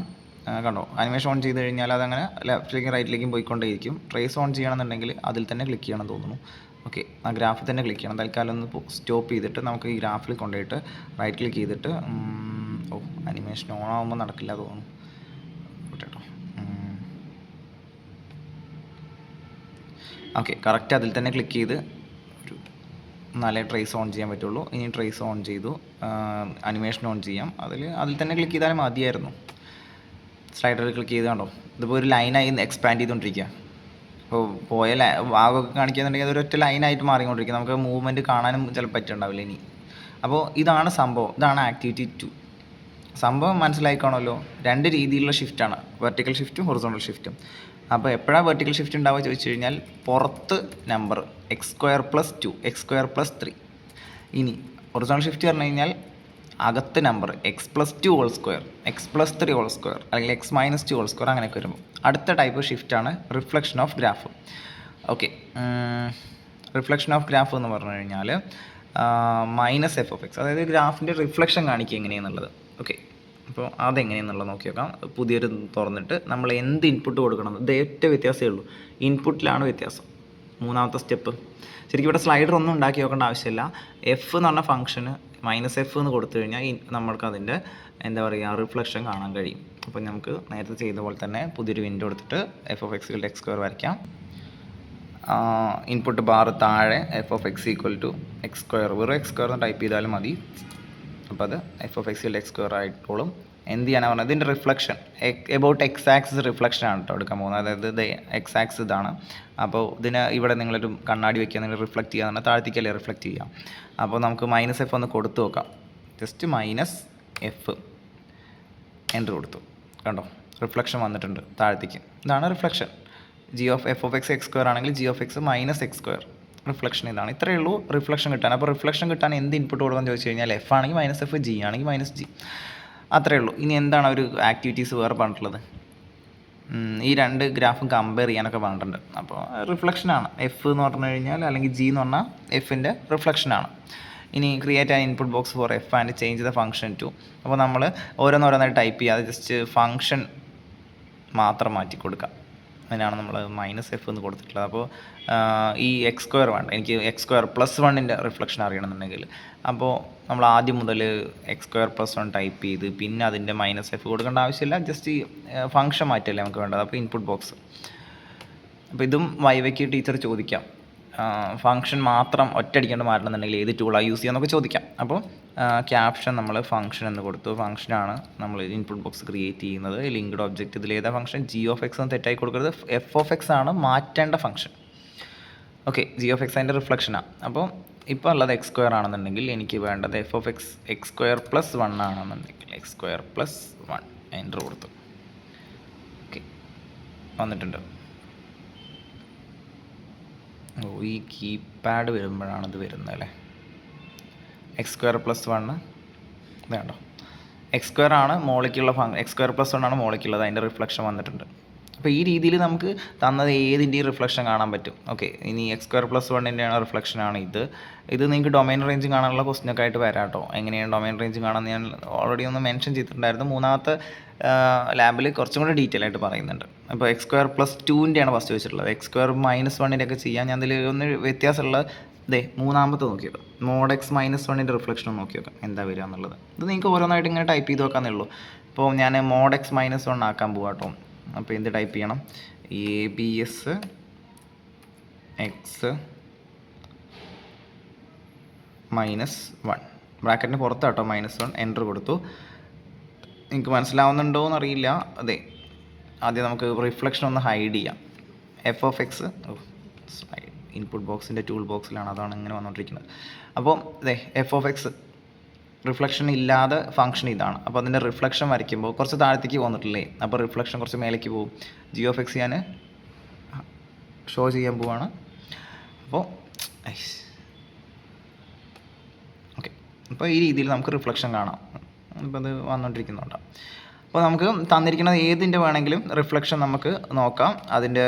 [SPEAKER 1] കണ്ടോ, അനിമേഷൻ ഓൺ ചെയ്ത് കഴിഞ്ഞാൽ അതങ്ങനെ ലെഫ്റ്റിലേക്കും റൈറ്റിലേക്കും പോയിക്കൊണ്ടേയിരിക്കും. ട്രേസ് ഓൺ ചെയ്യണമെന്നുണ്ടെങ്കിൽ അതിൽ തന്നെ ക്ലിക്ക് ചെയ്യണം തോന്നുന്നു. ഓക്കെ, ആ ഗ്രാഫിൽ തന്നെ ക്ലിക്ക് ചെയ്യണം. തൽക്കാലം ഒന്ന് സ്റ്റോപ്പ് ചെയ്തിട്ട് നമുക്ക് ഈ ഗ്രാഫിൽ കൊണ്ടുപോയിട്ട് റൈറ്റ് ക്ലിക്ക് ചെയ്തിട്ട് അനിമേഷൻ ഓൺ ആകുമ്പോൾ നടക്കില്ല തോന്നുന്നു കേട്ടോ. ഓക്കെ, കറക്റ്റ് അതിൽ തന്നെ ക്ലിക്ക് ചെയ്ത് ഒരു നല്ല ട്രേസ് ഓൺ ചെയ്യാൻ പറ്റുള്ളൂ. ഇനി ട്രേസ് ഓൺ ചെയ്തു, അനിമേഷൻ ഓൺ ചെയ്യാം. അതിൽ തന്നെ ക്ലിക്ക് ചെയ്താലും മതിയായിരുന്നു. സ്ലൈഡറിൽ ക്ലിക്ക് ചെയ്ത് കണ്ടോ, ഇതിപ്പോൾ ഒരു ലൈനായി എക്സ്പാൻഡ് ചെയ്തുകൊണ്ടിരിക്കുക. അപ്പോൾ പോയ ഭാഗമൊക്കെ കാണിക്കുകയെന്നുണ്ടെങ്കിൽ അതൊരൊറ്റ ലൈനായിട്ട് മാറിക്കൊണ്ടിരിക്കുക. നമുക്ക് മൂവ്മെൻറ്റ് കാണാനും ചിലപ്പോൾ പറ്റുന്നുണ്ടാവില്ല ഇനി. അപ്പോൾ ഇതാണ് സംഭവം, ഇതാണ് ആക്ടിവിറ്റി 2. സംഭവം മനസ്സിലായിക്കാണല്ലോ. 2 രീതിയിലുള്ള ഷിഫ്റ്റാണ്, വെർട്ടിക്കൽ ഷിഫ്റ്റും ഹൊറിസോണ്ടൽ ഷിഫ്റ്റും. അപ്പോൾ എപ്പോഴാണ് വെർട്ടിക്കൽ ഷിഫ്റ്റ് ഉണ്ടാവുക ചോദിച്ചു കഴിഞ്ഞാൽ, പുറത്ത് നമ്പർ x² + 2, x² + 3. ഇനി ഹൊറിസോണ്ടൽ ഷിഫ്റ്റ് പറഞ്ഞു കഴിഞ്ഞാൽ അകത്ത് നമ്പർ x+2² x+3² അല്ലെങ്കിൽ x-2² അങ്ങനെയൊക്കെ വരുമ്പോൾ അടുത്ത ടൈപ്പ് ഷിഫ്റ്റാണ് reflection of graph. Okay, reflection of graph എന്ന് പറഞ്ഞു കഴിഞ്ഞാൽ -f(x), അതായത് ഗ്രാഫിൻ്റെ റിഫ്ലക്ഷൻ കാണിക്കുക എങ്ങനെയാണെന്നുള്ളത്. ഓക്കെ, അപ്പോൾ അതെങ്ങനെയാണെന്നുള്ളത് നോക്കി നോക്കാം. പുതിയൊരു തുറന്നിട്ട് നമ്മൾ എന്ത് ഇൻപുട്ട് കൊടുക്കണം, ഇത് ഏറ്റവും വ്യത്യാസമേ ഉള്ളൂ, ഇൻപുട്ടിലാണ് വ്യത്യാസം. 3ാമത്തെ സ്റ്റെപ്പ്. ശരിക്കും ഇവിടെ സ്ലൈഡർ ഒന്നും ഉണ്ടാക്കി നോക്കേണ്ട ആവശ്യമില്ല. എഫ് എന്ന് പറഞ്ഞ ഫംഗ്ഷന് -f എന്ന് കൊടുത്തു കഴിഞ്ഞാൽ നമ്മൾക്ക് അതിൻ്റെ എന്താ പറയുക റിഫ്ലക്ഷൻ കാണാൻ കഴിയും. അപ്പോൾ നമുക്ക് നേരത്തെ ചെയ്ത പോലെ തന്നെ പുതിയൊരു വിൻഡോ എടുത്തിട്ട് f(x) = x² വരയ്ക്കാം. ഇൻപുട്ട് ബാർ താഴെ f(x) = x², വെറും x² എന്ന് ടൈപ്പ് ചെയ്താലും മതി. അപ്പോൾ അത് f(x) = x² ആയിട്ടോളും. എന്ത് ചെയ്യാനാണ് പറഞ്ഞത്, ഇതിൻ്റെ റിഫ്ലക്ഷൻ എബൌട്ട് എക്സ് ആക്സിസ് റിഫ്ലക്ഷനാണ് കേട്ടോ എടുക്കാൻ പോകുന്നത്. അതായത് ഇത് എക്സ് ആക്സിസ് ഇതാണ്. അപ്പോൾ ഇതിന് ഇവിടെ നിങ്ങളൊരു കണ്ണാടി വയ്ക്കുക, നിങ്ങൾ റിഫ്ലക്റ്റ് ചെയ്യുക പറഞ്ഞാൽ താഴ്ത്തിക്കല്ലേ റിഫ്ലക്റ്റ് ചെയ്യാം. അപ്പോൾ നമുക്ക് -f ഒന്ന് കൊടുത്തു നോക്കാം. ജസ്റ്റ് -f എൻ്റർ കൊടുത്തു, കണ്ടോ റിഫ്ലക്ഷൻ വന്നിട്ടുണ്ട് താഴത്തേക്ക്. ഇതാണ് റിഫ്ലക്ഷൻ. f(x) x² ആണെങ്കിൽ g(x) -x². റിഫ്ലക്ഷൻ ഇതാണ്. ഇത്രയേ ഉള്ളൂ റിഫ്ലക്ഷൻ കിട്ടാൻ. അപ്പോൾ റിഫ്ലക്ഷൻ കിട്ടാൻ എന്ത് ഇൻപുട്ട് കൊടുക്കാമെന്ന് ചോദിച്ചു കഴിഞ്ഞാൽ f ആണെങ്കിൽ -f, g ആണെങ്കിൽ -g, അത്രയേ ഉള്ളൂ. ഇനി എന്താണ് ഒരു ആക്ടിവിറ്റീസ് വേറെ പറഞ്ഞിട്ടുള്ളത്, ഈ 2 ഗ്രാഫും കമ്പയർ ചെയ്യാനൊക്കെ പറഞ്ഞിട്ടുണ്ട്. അപ്പോൾ റിഫ്ലക്ഷനാണ് എഫ് എന്ന് പറഞ്ഞു കഴിഞ്ഞാൽ, അല്ലെങ്കിൽ ജി എന്ന് പറഞ്ഞാൽ എഫിൻ്റെ റിഫ്ലക്ഷനാണ്. ഇനി create an input box for f and change the function to. അപ്പോൾ നമ്മൾ ഓരോന്നോരോന്നായിട്ട് ടൈപ്പ് ചെയ്യാതെ ജസ്റ്റ് ഫംഗ്ഷൻ മാത്രം മാറ്റി കൊടുക്കാം. അതിനാണ് നമ്മൾ -f എന്ന് കൊടുത്തിട്ടുള്ളത്. അപ്പോൾ ഈ x² വേണ്ട, എനിക്ക് x² + 1ൻ്റെ റിഫ്ലക്ഷൻ അറിയണമെന്നുണ്ടെങ്കിൽ അപ്പോൾ നമ്മൾ ആദ്യം മുതൽ x² + 1 ടൈപ്പ് ചെയ്ത് പിന്നെ അതിൻ്റെ -f കൊടുക്കേണ്ട ആവശ്യമില്ല. ജസ്റ്റ് ഈ ഫംഗ്ഷൻ മാറ്റല്ലേ നമുക്ക് വേണ്ടത്. അപ്പോൾ ഇൻപുട്ട് ബോക്സ്. അപ്പോൾ ഇതും വൈവയ്ക്ക് ടീച്ചർ ചോദിക്കാം, ഫംഗ്ഷൻ മാത്രം ഒറ്റയടിക്കൊണ്ട് മാറ്റണമെന്നുണ്ടെങ്കിൽ ഏത് ടൂളാണ് യൂസ് ചെയ്യുക ചോദിക്കാം. അപ്പോൾ ക്യാപ്ഷൻ നമ്മൾ ഫംഗ്ഷൻ എന്ന് കൊടുത്തു. ഫംഗ്ഷനാണ് നമ്മൾ ഇൻപുട്ട് ബോക്സ് ക്രിയേറ്റ് ചെയ്യുന്നത്. ലിങ്ക്ഡ് ഒബ്ജക്റ്റ് ഇതിൽ ഏതാ ഫംഗ്ഷൻ, g(x) എന്ന് തെറ്റായി കൊടുക്കരുത്, f(x) ആണ് മാറ്റേണ്ട ഫംഗ്ഷൻ. ഓക്കെ, g(x) അതിൻ്റെ റിഫ്ലക്ഷനാണ്. അപ്പോൾ ഇപ്പോൾ ഉള്ളത് x² ആണെന്നുണ്ടെങ്കിൽ എനിക്ക് വേണ്ടത് f(x) x² + 1 ആണെന്നുണ്ടെങ്കിൽ x² + 1 എൻ്റർ കൊടുത്തു. ഓക്കെ, വന്നിട്ടുണ്ട്. ഈ കീപാഡ് വരുമ്പോഴാണ് ഇത് വരുന്നത് അല്ലേ. x² + 1 വേണ്ടോ, x² ആണ് മോളിക്കുള്ള x² + 1 ആണ് മോളിക്കുള്ളത്. അതിൻ്റെ റിഫ്ലക്ഷൻ വന്നിട്ടുണ്ട്. അപ്പോൾ ഈ രീതിയിൽ നമുക്ക് തന്നത് ഏതിൻ്റെയും റിഫ്ലക്ഷൻ കാണാൻ പറ്റും. ഓക്കെ, ഇനി x²+1 റിഫ്ലക്ഷനാണ് ഇത് നിങ്ങൾക്ക് ഡൊമൈൻ റേഞ്ച് കാണാനുള്ള ക്വസ്റ്റ്യനൊക്കെ ആയിട്ട് വരാം കേട്ടോ. എങ്ങനെയാണ് ഡൊമൈൻ റേഞ്ച് കാണാമെന്ന് ഞാൻ ഓൾറെഡി ഒന്ന് മെൻഷൻ ചെയ്തിട്ടുണ്ടായിരുന്നു. മൂന്നാമത്തെ ലാബിൽ കുറച്ചും കൂടെ ഡീറ്റെയിൽ ആയിട്ട് പറയുന്നുണ്ട്. അപ്പോൾ x²+2 ഫസ്റ്റ് വെച്ചിട്ടുള്ളത്. x²-1 ഒക്കെ ചെയ്യാൻ ഞാൻ അതിൽ ഒന്ന് വ്യത്യാസമുള്ള മൂന്നാമത്തെ നോക്കിയത് mod x-1 റിഫ്ലക്ഷൻ ഒന്ന് നോക്കി നോക്കാം എന്താ വരിക എന്നുള്ളത്. ഇത് നിങ്ങൾക്ക് ഓരോന്നായിട്ട് ഇങ്ങനെ ടൈപ്പ് ചെയ്ത് നോക്കാന്നേ ഉള്ളൂ. ഇപ്പോൾ ഞാൻ mod x-1 ആക്കാൻ പോകാം കേട്ടോ. അപ്പോൾ എന്ത് ടൈപ്പ് ചെയ്യണം? ABS x-1 ബ്രാക്കറ്റിന് പുറത്താട്ടോ -1 എൻ്റർ കൊടുത്തു. നിങ്ങൾക്ക് മനസ്സിലാവുന്നുണ്ടോ എന്നറിയില്ല. ആദ്യം നമുക്ക് റിഫ്ലക്ഷൻ ഒന്ന് ഹൈഡ് ചെയ്യാം. f(x) ഇൻപുട്ട് ബോക്സിൻ്റെ ടൂൾ ബോക്സിലാണ്, അതാണ് ഇങ്ങനെ വന്നുകൊണ്ടിരിക്കുന്നത്. അപ്പോൾ f(x) റിഫ്ലക്ഷൻ ഇല്ലാതെ ഫംഗ്ഷൻ ഇതാണ്. അപ്പോൾ അതിൻ്റെ റിഫ്ലക്ഷൻ വരയ്ക്കുമ്പോൾ കുറച്ച് താഴത്തേക്ക് വന്നിട്ടില്ലേ, അപ്പോൾ റിഫ്ലക്ഷൻ കുറച്ച് മേലേക്ക് പോകും. g(x) ഞാൻ ഷോ ചെയ്യാൻ പോവാണ്. അപ്പോൾ ഓക്കെ, അപ്പോൾ ഈ രീതിയിൽ നമുക്ക് റിഫ്ലക്ഷൻ കാണാം. ഇപ്പോൾ അത് വന്നുകൊണ്ടിരിക്കുന്നുണ്ട്. അപ്പോൾ നമുക്ക് തന്നിരിക്കുന്നത് ഏതിൻ്റെ വേണമെങ്കിലും റിഫ്ലക്ഷൻ നമുക്ക് നോക്കാം. അതിൻ്റെ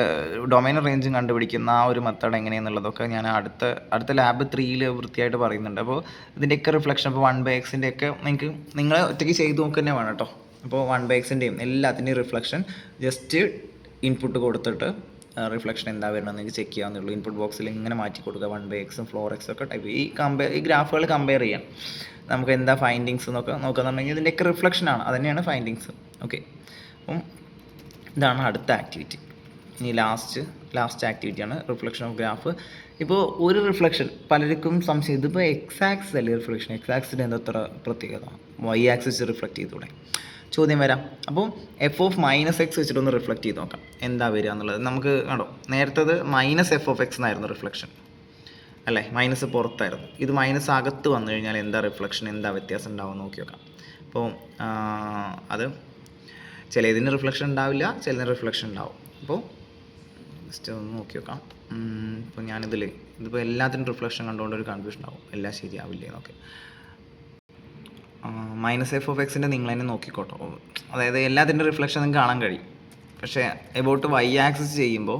[SPEAKER 1] ഡൊമൈൻ റേഞ്ചും കണ്ടുപിടിക്കുന്ന ആ ഒരു മെത്തേഡ് എങ്ങനെയാണെന്നുള്ളതൊക്കെ ഞാൻ അടുത്ത ലാബ് 3 വൃത്തിയായിട്ട് പറയുന്നുണ്ട്. അപ്പോൾ ഇതിൻ്റെയൊക്കെ റിഫ്ലക്ഷൻ ഇപ്പോൾ 1/x ഒക്കെ നിങ്ങൾ ഒറ്റയ്ക്ക് ചെയ്ത് നോക്കുക തന്നെ വേണം കേട്ടോ. അപ്പോൾ 1/x എല്ലാത്തിൻ്റെയും റിഫ്ലക്ഷൻ ജസ്റ്റ് ഇൻപുട്ട് കൊടുത്തിട്ട് റിഫ്ലക്ഷൻ എന്താ വരണമെന്ന് നിങ്ങൾക്ക് ചെക്ക് ചെയ്യാവുന്നുള്ളൂ. ഇൻപുട്ട് ബോക്സിൽ ഇങ്ങനെ മാറ്റി കൊടുക്കുക 1/x, ഫ്ലോർ-x ഒക്കെ ടൈപ്പ് ഈ ഗ്രാഫുകൾ കമ്പയർ ചെയ്യാം. നമുക്ക് എന്താ ഫൈൻഡിങ്സ് എന്നൊക്കെ നോക്കുകയെന്നുണ്ടെങ്കിൽ ഇതിൻ്റെയൊക്കെ റിഫ്ലക്ഷനാണ്, അത് തന്നെയാണ് ഫൈൻഡിങ്സ്. ഓക്കെ, അപ്പം ഇതാണ് അടുത്ത ആക്ടിവിറ്റി. ഇനി ലാസ്റ്റ് ആക്ടിവിറ്റിയാണ് റിഫ്ലക്ഷൻ ഓഫ് ഗ്രാഫ്. ഇപ്പോൾ ഒരു റിഫ്ലക്ഷൻ പലർക്കും സംശയം, ഇതിപ്പോൾ x-ആക്സിസ് അല്ലേ റിഫ്ലക്ഷൻ, x-ആക്സിന് എന്തത്ര പ്രത്യേകത, y-ആക്സിസ് റിഫ്ലക്റ്റ് ചെയ്തൂടെ ചോദ്യം വരാം. അപ്പോൾ f(-x) വെച്ചിട്ടൊന്ന് റിഫ്ലക്റ്റ് ചെയ്ത് നോക്കാം എന്താ വരിക എന്നുള്ളത്. നമുക്ക് കണ്ടോ, നേരത്തേത് -f(x) എന്നായിരുന്നു റിഫ്ലക്ഷൻ അല്ലേ, മൈനസ് പുറത്തായിരുന്നു. ഇത് മൈനസ് അകത്ത് വന്നു കഴിഞ്ഞാൽ എന്താ റിഫ്ലക്ഷൻ, എന്താ വ്യത്യാസം ഉണ്ടാവും നോക്കി നോക്കാം. അപ്പോൾ അത് ചിലതിന് റിഫ്ലക്ഷൻ ഉണ്ടാവില്ല, ചിലതിന് റിഫ്ലക്ഷൻ ഉണ്ടാവും. അപ്പോൾ ജസ്റ്റ് ഒന്ന് നോക്കി നോക്കാം. ഇപ്പോൾ ഇതിപ്പോൾ എല്ലാത്തിനും റിഫ്ലക്ഷൻ കണ്ടുകൊണ്ട് ഒരു കൺഫ്യൂഷൻ ഉണ്ടാവും, എല്ലാം ശരിയാവില്ലേ എന്നൊക്കെ. -f(x) നിങ്ങൾ തന്നെ നോക്കിക്കോട്ടോ. അതായത് എല്ലാത്തിൻ്റെ റിഫ്ലക്ഷൻ നിങ്ങൾക്ക് കാണാൻ കഴിയും. പക്ഷേ എബൌട്ട് y-ആക്സിസ് ചെയ്യുമ്പോൾ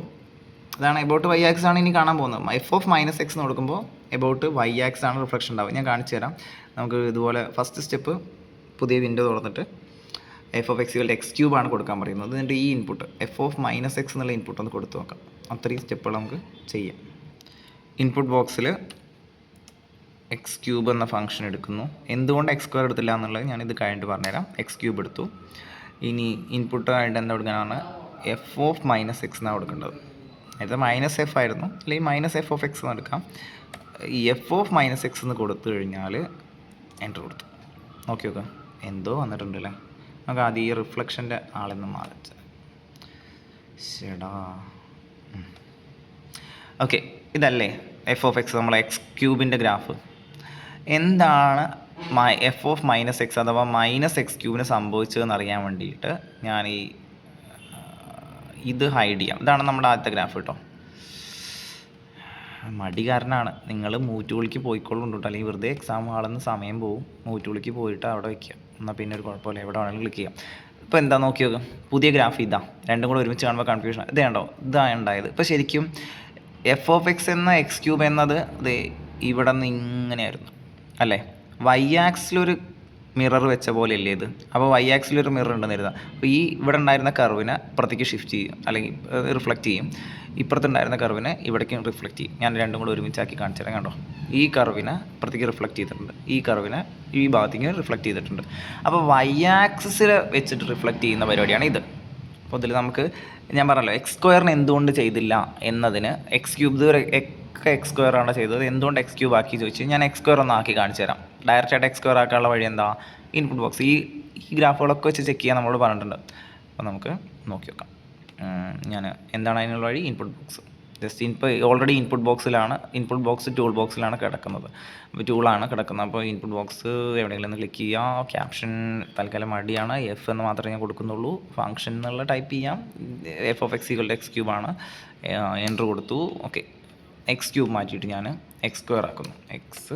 [SPEAKER 1] അതാണ് എബൌട്ട് y-ആക്സിസ് ആണ് ഇനി കാണാൻ പോകുന്നത്. f(-x) എന്ന് കൊടുക്കുമ്പോൾ എബൌട്ട് y-ആക്സിസ് ആണ് റിഫ്ലക്ഷൻ ഉണ്ടാവുക. ഞാൻ കാണിച്ചു തരാം. നമുക്ക് ഇതുപോലെ ഫസ്റ്റ് സ്റ്റെപ്പ് പുതിയ വിൻഡോ തുറന്നിട്ട് f(x) x³ ആണ് കൊടുക്കാൻ പറയുന്നത്. എന്നിട്ട് ഈ ഇൻപുട്ട് f(-x) എന്നുള്ള ഇൻപുട്ട് ഒന്ന് കൊടുത്തു നോക്കാം. അത്രയും സ്റ്റെപ്പുകൾ നമുക്ക് ചെയ്യാം. ഇൻപുട്ട് ബോക്സിൽ x³ എന്ന ഫംഗ്ഷൻ എടുക്കുന്നു. എന്തുകൊണ്ട് x² എടുത്തില്ല എന്നുള്ളത് ഞാനിത് കഴിഞ്ഞിട്ട് പറഞ്ഞുതരാം. x³ എടുത്തു. ഇനി ഇൻപുട്ട് ആയിട്ട് എന്താ കൊടുക്കാനാണ്, f(-x) എന്നാണ് കൊടുക്കേണ്ടത്. ഇത് -f ആയിരുന്നു, അല്ലെങ്കിൽ -f(x) എന്ന് എടുക്കാം. ഈ f(-x) എന്ന് കൊടുത്തു കഴിഞ്ഞാൽ എൻ്റർ കൊടുത്തു. നോക്കി നോക്കാം, എന്തോ വന്നിട്ടുണ്ട് അല്ലേ. നമുക്ക് ആദ്യം ഈ റിഫ്ലക്ഷൻ്റെ ആളെന്ന് മാറിച്ച ശടാ. ഓക്കെ, ഇതല്ലേ f(x), നമ്മളെ x³ ഗ്രാഫ്. എന്താണ് f(-x) അഥവാ -x³ സംഭവിച്ചതെന്ന് അറിയാൻ വേണ്ടിയിട്ട് ഞാൻ ഇത് ഹൈഡ് ചെയ്യാം. ഇതാണ് നമ്മുടെ ആദ്യത്തെ ഗ്രാഫ് കേട്ടോ. മടി കാരനാണ്, നിങ്ങൾ മൂറ്റുകുളിക്ക് പോയിക്കോളും കേട്ടോ, അല്ലെങ്കിൽ വെറുതെ എക്സാം ഹാളിൽ സമയം പോവും. മൂറ്റുകുളിക്ക് പോയിട്ട് അവിടെ വയ്ക്കുക, എന്നാൽ പിന്നെ ഒരു കുഴപ്പമില്ല, എവിടെ വേണമെങ്കിലും ക്ലിക്ക് ചെയ്യാം. ഇപ്പോൾ എന്താ നോക്കി നോക്കാം, പുതിയ ഗ്രാഫ് ഇതാ. രണ്ടും കൂടെ ഒരുമിച്ച് കാണുമ്പോൾ കൺഫ്യൂഷൻ. ഇതേണ്ടോ, ഇതാണ് ഉണ്ടായത്. ഇപ്പോൾ ശരിക്കും f(x) എന്ന x³ എന്നത് ഇവിടെ നിന്ന് ഇങ്ങനെയായിരുന്നു അല്ലേ. y-ആക്സിലൊരു മിറർ വെച്ച പോലെ അല്ലേ ഇത്. അപ്പോൾ y-ആക്സിലൊരു മിറർ ഉണ്ടെന്ന് കരുതാം. അപ്പോൾ ഈ ഇവിടെ ഉണ്ടായിരുന്ന കർവിനെ ഇപ്പുറത്തേക്ക് ഷിഫ്റ്റ് ചെയ്യും, അല്ലെങ്കിൽ റിഫ്ലക്റ്റ് ചെയ്യും. ഇപ്പുറത്തുണ്ടായിരുന്ന കർവിനെ ഇവിടേക്കും റിഫ്ലക്റ്റ് ചെയ്യും. ഞാൻ രണ്ടും കൂടെ ഒരുമിച്ചാക്കി കാണിച്ചു തരാം. കണ്ടോ, ഈ കർവിനെ ഇപ്പുറത്തേക്ക് റിഫ്ലക്റ്റ് ചെയ്തിട്ടുണ്ട്, ഈ കർവിനെ ഈ ഭാഗത്തേക്ക് റിഫ്ലക്റ്റ് ചെയ്തിട്ടുണ്ട്. അപ്പോൾ y-ആക്സിസിൽ വെച്ചിട്ട് റിഫ്ലക്റ്റ് ചെയ്യുന്ന പരിപാടിയാണ് ഇത്. അപ്പോൾ ഇതിൽ നമുക്ക് ഞാൻ പറഞ്ഞല്ലോ x² എന്തുകൊണ്ട് ചെയ്തില്ല എന്നതിന് x³ ഇതുവരെ x² ആണ് ചെയ്തത്, എന്തുകൊണ്ട് x³ ആക്കി ചോദിച്ചു. ഞാൻ x² ഒന്ന് ആക്കി കാണിച്ചു തരാം. ഡയറക്റ്റായിട്ട് x² ആക്കാനുള്ള വഴി എന്താ, ഇൻപുട്ട് ബോക്സ് ഈ ഗ്രാഫുകളൊക്കെ വെച്ച് ചെക്ക് ചെയ്യാൻ നമ്മളോട് പറഞ്ഞിട്ടുണ്ട്. അപ്പോൾ നമുക്ക് നോക്കി നോക്കാം. ഞാൻ എന്താണ് അതിനുള്ള വഴി, ഇൻപുട്ട് ബോക്സ് ജസ്റ്റ് ഇപ്പോൾ ഓൾറെഡി ഇൻപുട്ട് ബോക്സ് ടൂൾ ബോക്സിലാണ് കിടക്കുന്നത്. അപ്പോൾ ടൂളാണ് കിടക്കുന്നത്. അപ്പോൾ ഇൻപുട്ട് ബോക്സ് എവിടെയെങ്കിലും ഒന്ന് ക്ലിക്ക് ചെയ്യാം. ക്യാപ്ഷൻ തൽക്കാലം മടിയാണ്, f എന്ന് മാത്രമേ ഞാൻ കൊടുക്കുന്നുള്ളൂ. ഫംഗ്ഷൻ എന്നുള്ള ടൈപ്പ് ചെയ്യാം. f(x) x³ ആണ്. എൻ്റർ കൊടുത്തു. ഓക്കെ, x³ മാറ്റിയിട്ട് ഞാൻ x² ആക്കുന്നു. x²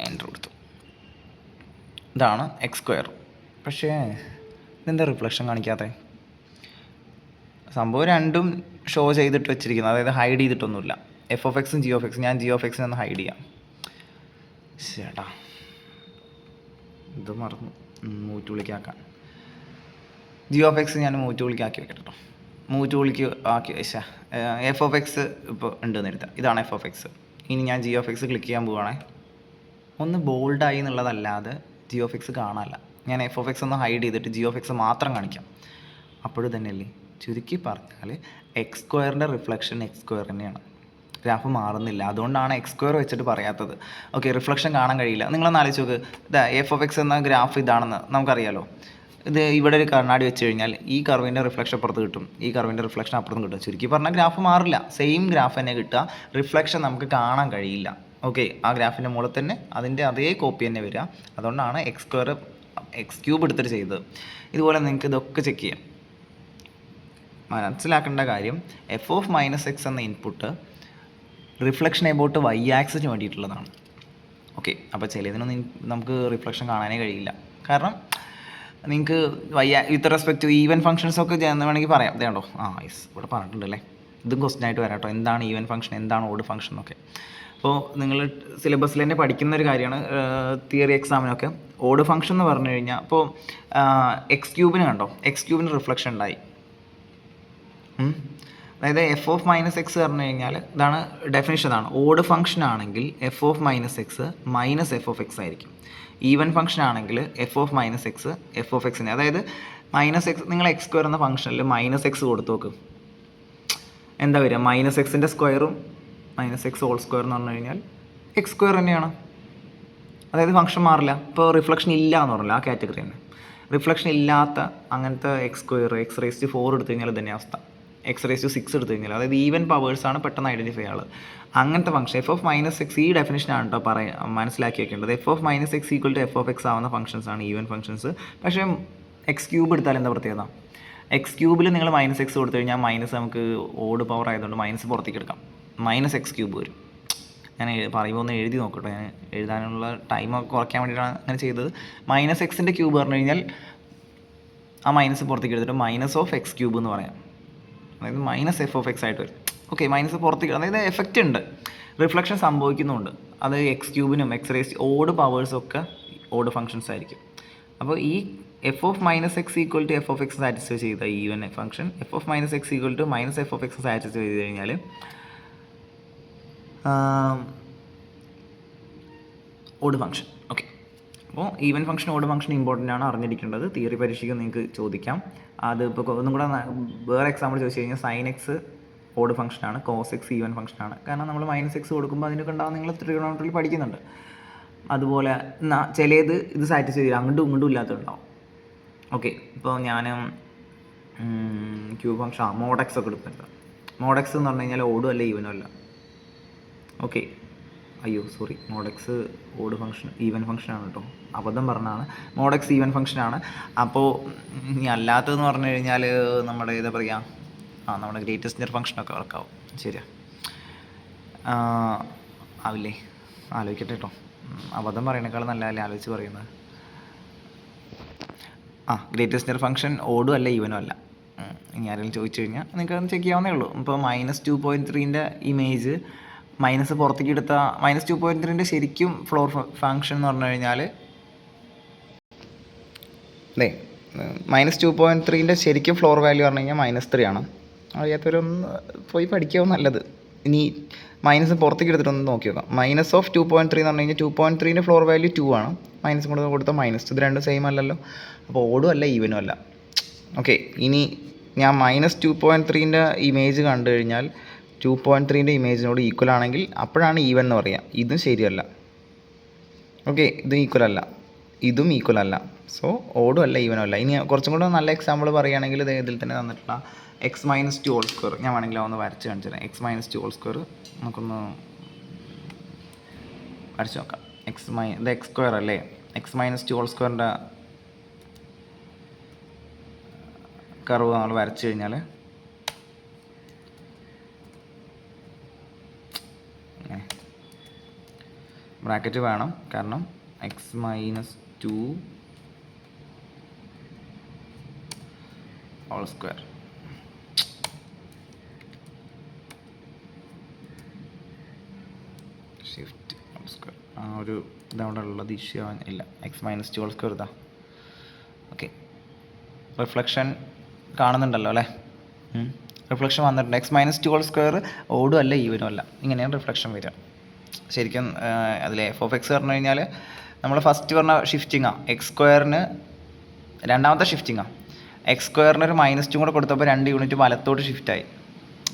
[SPEAKER 1] എൻ്റർ കൊടുത്തു. ഇതാണ് x². പക്ഷേ ഇതെന്താ റിഫ്ലക്ഷൻ കാണിക്കാതെ, സംഭവം രണ്ടും ഷോ ചെയ്തിട്ട് വെച്ചിരിക്കുന്നത്, അതായത് ഹൈഡ് ചെയ്തിട്ടൊന്നുമില്ല. എഫ് ഓഫ് എക്സും ജി ഓഫ് എക്സും. ഞാൻ ജി ഓഫ് എക്സിനെ ഒന്ന് ഹൈഡ് ചെയ്യാം. ചേട്ടാ ഇത് മറന്നു മൂറ്റുവിളിക്കാക്കാൻ. ജി ഓഫ് എക്സ് ഞാൻ മൂറ്റുവിളിക്കാക്കി വെക്കട്ടെ കേട്ടോ. മൂറ്റുവിളിക്ക് ആക്കി വെച്ചാൽ എഫ് ഓഫ് എക്സ് ഇപ്പോൾ ഉണ്ടെന്ന് എടുത്താൽ ഇതാണ് എഫ് ഓഫ് എക്സ്. ഇനി ഞാൻ ജി ഓഫ് എക്സ് ക്ലിക്ക് ചെയ്യാൻ പോവുകയാണെ. ഒന്ന് ബോൾഡായി എന്നുള്ളതല്ലാതെ ജി ഓഫ് എക്സ് കാണാനല്ല. ഞാൻ എഫ് ഓഫ് എക്സ് ഒന്ന് ഹൈഡ് ചെയ്തിട്ട് ജി ഓഫ് എക്സ് മാത്രം കാണിക്കാം. അപ്പോഴും തന്നെയല്ലേ, ചുരുക്കി പറഞ്ഞാൽ എക്സ് സ്ക്വയറിൻ്റെ റിഫ്ലക്ഷൻ എക്സ് സ്ക്വയർ തന്നെയാണ്. ഗ്രാഫ് മാറുന്നില്ല. അതുകൊണ്ടാണ് എക്സ് സ്ക്വയർ വെച്ചിട്ട് പറയാത്തത്. ഓക്കെ, റിഫ്ലക്ഷൻ കാണാൻ കഴിയില്ല. നിങ്ങളൊന്ന് ആലോചിച്ച് നോക്ക്. ഇതാ എഫ് ഓഫ് എക്സ് എന്ന ഗ്രാഫ് ഇതാണെന്ന് നമുക്കറിയാലോ. ഇത് ഇവിടെ ഒരു കണ്ണാടി വെച്ച് കഴിഞ്ഞാൽ ഈ കർവിൻ്റെ റിഫ്ലക്ഷൻ അപ്പുറത്ത് കിട്ടും, ഈ കർവിൻ്റെ റിഫ്ലക്ഷൻ അപ്പുറത്തും കിട്ടും. ചുരുക്കി പറഞ്ഞാൽ ഗ്രാഫ് മാറില്ല, സെയിം ഗ്രാഫ് തന്നെ കിട്ടുക. റിഫ്ലക്ഷൻ നമുക്ക് കാണാൻ കഴിയില്ല. ഓക്കെ, ആ ഗ്രാഫിൻ്റെ മുകളിൽ തന്നെ അതിൻ്റെ അതേ കോപ്പി തന്നെ വരിക. അതുകൊണ്ടാണ് എക്സ് സ്ക്വയർ എക്സ് ക്യൂബ് എടുത്തിട്ട് ചെയ്തത്. ഇതുപോലെ നിങ്ങൾക്ക് ഇതൊക്കെ ചെക്ക് ചെയ്യാം. മനസ്സിലാക്കേണ്ട കാര്യം, എഫ് ഓഫ് മൈനസ് എക്സ് എന്ന ഇൻപുട്ട് റിഫ്ലക്ഷൻ എബൌട്ട് വൈ ആക്സിന് വേണ്ടിയിട്ടുള്ളതാണ്. ഓക്കെ, അപ്പോൾ ചിലതിനൊന്നും നമുക്ക് റിഫ്ലക്ഷൻ കാണാനേ കഴിയില്ല. കാരണം നിങ്ങൾക്ക് വിത്ത് റെസ്പെക്ട് ടു ഈവൻ ഫംഗ്ഷൻസൊക്കെ വേണമെങ്കിൽ പറയാം. ഇതേണ്ടോ, യെസ് ഇവിടെ പറഞ്ഞിട്ടുണ്ടല്ലേ. ഇതും ക്വസ്റ്റ്യൻ ആയിട്ട് വരാം കേട്ടോ. എന്താണ് ഈവൻ ഫംഗ്ഷൻ, എന്താണ് ഓഡ് ഫംഗ്ഷൻ എന്നൊക്കെ. അപ്പോൾ നിങ്ങൾ സിലബസിൽ തന്നെ പഠിക്കുന്ന ഒരു കാര്യമാണ്. തിയറി എക്സാമിനൊക്കെ ഓഡ് ഫംഗ്ഷൻ എന്ന് പറഞ്ഞു കഴിഞ്ഞാൽ, ഇപ്പോൾ എക്സ് ക്യൂബിന് കണ്ടോ, എക്സ് ക്യൂബിന് റിഫ്ലക്ഷൻ ഉണ്ടായി. അതായത് എഫ് ഓഫ് മൈനസ് എക്സ് പറഞ്ഞു കഴിഞ്ഞാൽ ഇതാണ് ഡെഫിനിഷൻ. ഇതാണ് ഓഡ് ഫംഗ്ഷൻ ആണെങ്കിൽ F of minus X minus f of X ആയിരിക്കും. ഈവൻ ഫംഗ്ഷൻ ആണെങ്കിൽ F of minus X F of എക്സിന്, അതായത് മൈനസ് എക്സ്, നിങ്ങൾ എക്സ് സ്ക്വയർ എന്ന ഫംഗ്ഷനിൽ മൈനസ് എക്സ് കൊടുത്തു നോക്ക്, എന്താ വരിക? മൈനസ് എക്സിൻ്റെ സ്ക്വയറും മൈനസ് എക്സ് ഹോൾ സ്ക്വയർ എന്ന് പറഞ്ഞു കഴിഞ്ഞാൽ എക്സ് സ്ക്വയർ തന്നെയാണ്. അതായത് ഫംഗ്ഷൻ മാറില്ല. ഇപ്പോൾ റിഫ്ലക്ഷൻ ഇല്ല എന്ന് പറഞ്ഞില്ല, ആ കാറ്റഗറി തന്നെ. റിഫ്ലക്ഷൻ ഇല്ലാത്ത അങ്ങനത്തെ x square, x raise to 4 എടുത്തു കഴിഞ്ഞാൽ തന്നെ അവസ്ഥ. എക്സ് റേസ് ടു 6 എടുത്തു കഴിഞ്ഞാൽ, അതായത് ഈവൻ പവേഴ്സാണ് പെട്ടെന്ന് ഐഡൻറ്റിഫൈ ആവുക. അങ്ങനത്തെ function f of minus x, ഈ ഡെഫിനിഷനാണ് കേട്ടോ മനസ്സിലാക്കി വെക്കേണ്ടത്. F of minus x equal to f of x ആവുന്ന ഫംഗ്ഷൻസ് ആണ് ഈവൻ ഫംഗ്ഷൻസ്. പക്ഷേ എക്സ് ക്യൂബ് എടുത്താൽ എന്താ പ്രത്യേകത? എക്സ് ക്യൂബിൽ നിങ്ങൾ മൈനസ് എക്സ് കൊടുത്തു കഴിഞ്ഞാൽ മൈനസ് നമുക്ക് ഓഡ് പവർ ആയതുകൊണ്ട് മൈനസ് പുറത്തേക്ക് എടുക്കാം, മൈനസ് എക്സ് ക്യൂബ് വരും. ഞാൻ പറയുമ്പോൾ ഒന്ന് എഴുതി നോക്കട്ടെ, ഞാൻ എഴുതാനുള്ള ടൈമൊക്കെ കുറയ്ക്കാൻ വേണ്ടിയിട്ടാണ് അങ്ങനെ ചെയ്തത്. മൈനസ് എക്സിൻ്റെ ക്യൂബ് പറഞ്ഞു കഴിഞ്ഞാൽ ആ മൈനസ് പുറത്തേക്ക് എടുത്തിട്ട് മൈനസ് ഓഫ് എക്സ് ക്യൂബ് എന്ന് പറയാം. അതായത് മൈനസ് എഫ് ഓഫ് എക്സ് ആയിട്ട് വരും. ഓക്കെ, മൈനസ് പുറത്തേക്ക്, അതായത് എഫക്റ്റ് ഉണ്ട്, റിഫ്ലക്ഷൻ സംഭവിക്കുന്നുണ്ട്. അത് എക്സ് ക്യൂബിനും എക്സ് റേസ് ഓഡ് പവേഴ്സൊക്കെ ഓഡ് ഫംഗ്ഷൻസ് ആയിരിക്കും. അപ്പോൾ ഈ f of minus x equal to f of x satisfy ചെയ്ത even function, f of minus x equal to minus f of x satisfy ചെയ്ത് കഴിഞ്ഞാൽ ഓഡ് ഫംഗ്ഷൻ. ഓക്കെ, അപ്പോൾ even function odd function important ആണ്, അറിഞ്ഞിരിക്കേണ്ടത്. Theory പരീക്ഷയ്ക്ക് നിങ്ങൾക്ക് ചോദിക്കാം. അത് ഇപ്പോൾ ഒന്നും കൂടെ വേറെ എക്സാമ്പിൾ ചോദിച്ചു കഴിഞ്ഞാൽ സൈൻ എക്സ് ഓഡ് ഫംഗ്ഷനാണ്, കോസ് എക്സ് ഈവൻ ഫംഗ്ഷനാണ്. കാരണം നമ്മൾ മൈനസ് എക്സ് കൊടുക്കുമ്പോൾ അതിനൊക്കെ ഉണ്ടാകും, നിങ്ങൾ ട്രിഗണോമെട്രിയിൽ പഠിക്കുന്നുണ്ട്. അതുപോലെ ചിലത് ഇത് സാറ്റിസ്ഫൈ ചെയ്യില്ല, അങ്ങോട്ടും ഇങ്ങോട്ടും ഇല്ലാത്തതുണ്ടാവും. ഓക്കെ, ഇപ്പോൾ ഞാൻ ക്യൂബ് ഫംഗ്ഷൻ മോഡെക്സ് ഒക്കെ എടുക്കുന്നത്. മോഡെക്സ് എന്ന് പറഞ്ഞു കഴിഞ്ഞാൽ ഓടും അല്ല ഈവനും അല്ല. ഓക്കെ, അയ്യോ sorry, mod x odd function even ഫംഗ്ഷനാണ് കേട്ടോ, അബദ്ധം പറഞ്ഞാണ്. മോഡെക്സ് ഈവൻ ഫംഗ്ഷനാണ്. അപ്പോൾ ഇനി അല്ലാത്തതെന്ന് പറഞ്ഞു കഴിഞ്ഞാൽ നമ്മുടെ എന്താ പറയുക, നമ്മുടെ ഗ്രേറ്റസ്റ്റ് നിയർ ഫംഗ്ഷനൊക്കെ വർക്കാവും. ശരിയാ, ആവില്ലേ? ആലോചിക്കട്ടെ കേട്ടോ, അബദ്ധം പറയണേക്കാൾ നല്ലതല്ലേ ആലോചിച്ച് പറയുന്നത്. ഗ്രേറ്റസ്റ്റ് നിയർ ഫംഗ്ഷൻ ഓടും അല്ല ഈവനും അല്ല. ഇനി ആരെങ്കിലും ചോദിച്ചു കഴിഞ്ഞാൽ നിങ്ങൾക്ക് അത് ചെക്ക് ചെയ്യാവുന്നേ ഉള്ളൂ. ഇപ്പോൾ -2.3ൻ്റെ ഇമേജ് മൈനസ് പുറത്തേക്ക് എടുത്ത -2.3ൻ്റെ ശരിക്കും ഫ്ലോർ ഫംഗ്ഷൻ എന്ന് പറഞ്ഞു കഴിഞ്ഞാൽ അതെ, -2.3ൻ്റെ ശരിക്കും ഫ്ലോർ വാല്യൂ പറഞ്ഞു കഴിഞ്ഞാൽ -3 ആണ്. അറിയാത്തവരൊന്ന് പോയി പഠിക്കാവും നല്ലത്. ഇനി മൈനസ് പുറത്തേക്ക് എടുത്തിട്ടൊന്ന് നോക്കി നോക്കാം. മൈനസ് ഓഫ് 2.3 എന്ന് പറഞ്ഞു കഴിഞ്ഞാൽ 2.3ൻ്റെ ഫ്ലോർ വാല്യൂ 2 ആണ്, മൈനസ് കൊണ്ട് കൊടുത്ത -2. ഇത് രണ്ടും സെയിം അല്ലല്ലോ, അപ്പോൾ ഓടും അല്ല ഈവനും അല്ല. ഓക്കെ, ഇനി ഞാൻ -2.3ൻ്റെ ഇമേജ് കണ്ടു കഴിഞ്ഞാൽ 2.3ൻ്റെ ഇമേജിനോട് ഈക്വൽ ആണെങ്കിൽ അപ്പോഴാണ് ഈവൻ എന്ന് പറയുക. ഇതും ശരിയല്ല. ഓക്കെ, ഇതും ഈക്വൽ അല്ല, ഇതും ഈക്വൽ അല്ല. സോ ഓടും അല്ല ഈവനും അല്ല. ഇനി കുറച്ചും കൂടെ നല്ല എക്സാമ്പിൾ പറയുകയാണെങ്കിൽ ഇതിൽ തന്നെ തന്നിട്ടുള്ള x-2 ഹോൾ സ്ക്വയർ ഞാൻ വേണമെങ്കിൽ ഒന്ന് വരച്ച് കാണിച്ചു തരാം. x-2 ഹോൾ സ്ക്വയർ നമുക്കൊന്ന് വരച്ച് നോക്കാം. ഇത് എക്സ് സ്ക്വയർ അല്ലേ, x-2 ഹോൾ സ്ക്വയറിൻ്റെ കർവ് നമ്മൾ വരച്ച് കഴിഞ്ഞാൽ ബ്രാക്കറ്റ് വേണം, കാരണം x-2 whole square. Shift whole square ആ ഒരു ഇതവിടെ ഉള്ളത് ഇഷ്യൂ ഇല്ല. എക്സ് മൈനസ് 2 ഹോൾ സ്ക്വയർ ഇതാ. ഓക്കെ, റിഫ്ലക്ഷൻ കാണുന്നുണ്ടല്ലോ അല്ലേ? റിഫ്ലക്ഷൻ വന്നിട്ടുണ്ട്. എക്സ് മൈനസ് 2 ഹോൾ സ്ക്വയർ ഓടും അല്ല ഈവനും അല്ല, ഇങ്ങനെയാണ് റിഫ്ലക്ഷൻ വരിക. ശരിക്കും അതിൽ എഫ് ഓഫ് എക്സ് പറഞ്ഞു കഴിഞ്ഞാൽ നമ്മൾ ഫസ്റ്റ് പറഞ്ഞ ഷിഫ്റ്റിങ്ങാണ്. എക്സ് സ്ക്വയറിന് രണ്ടാമത്തെ ഷിഫ്റ്റിങ്ങാണ്. എക്സ് സ്ക്വയറിന് ഒരു -2 കൂടെ കൊടുത്തപ്പോൾ 2 യൂണിറ്റ് വലത്തോട്ട് ഷിഫ്റ്റായി.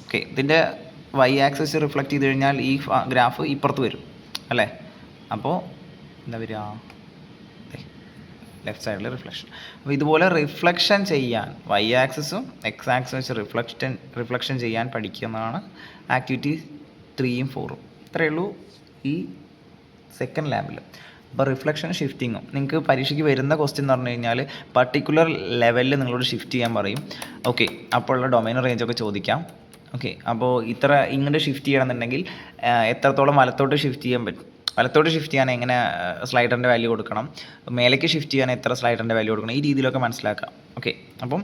[SPEAKER 1] ഓക്കെ, ഇതിൻ്റെ വൈ ആക്സിസ് റിഫ്ലക്റ്റ് ചെയ്ത് കഴിഞ്ഞാൽ ഈ ഗ്രാഫ് ഇപ്പുറത്ത് വരും അല്ലേ? അപ്പോൾ എന്താ വരിക? ലെഫ്റ്റ് സൈഡിൽ റിഫ്ലക്ഷൻ. അപ്പോൾ ഇതുപോലെ റിഫ്ലക്ഷൻ ചെയ്യാൻ വൈ ആക്സിസും എക്സ് ആക്സിസും വെച്ച് റിഫ്ലക്ഷൻ ചെയ്യാൻ പഠിക്കുന്നതാണ് ആക്ടിവിറ്റി 3ഉം 4ഉം. ഇത്രയേ ഉള്ളൂ ഈ സെക്കൻഡ് ലാബിൽ. അപ്പോൾ റിഫ്ലക്ഷൻ ഷിഫ്റ്റിങ്ങും നിങ്ങൾക്ക് പരീക്ഷയ്ക്ക് വരുന്ന ക്വസ്റ്റ്യൻ എന്ന് പറഞ്ഞു കഴിഞ്ഞാൽ പർട്ടിക്കുലർ ലെവലിൽ നിങ്ങളോട് ഷിഫ്റ്റ് ചെയ്യാൻ പറയും. ഓക്കെ, അപ്പോൾ ഉള്ള ഡൊമൈൻ റേഞ്ചൊക്കെ ചോദിക്കാം. ഓക്കെ, അപ്പോൾ ഇങ്ങോട്ട് ഷിഫ്റ്റ് ചെയ്യണമെന്നുണ്ടെങ്കിൽ എത്രത്തോളം വലത്തോട്ട് ഷിഫ്റ്റ് ചെയ്യാൻ പറ്റും, വലത്തോട്ട് ഷിഫ്റ്റ് ചെയ്യാൻ എങ്ങനെ സ്ലൈഡറിൻ്റെ വാല്യൂ കൊടുക്കണം, മേലേക്ക് ഷിഫ്റ്റ് ചെയ്യാൻ എത്ര സ്ലൈഡറിൻ്റെ വാല്യൂ കൊടുക്കണം, ഈ രീതിയിലൊക്കെ മനസ്സിലാക്കാം. ഓക്കെ, അപ്പം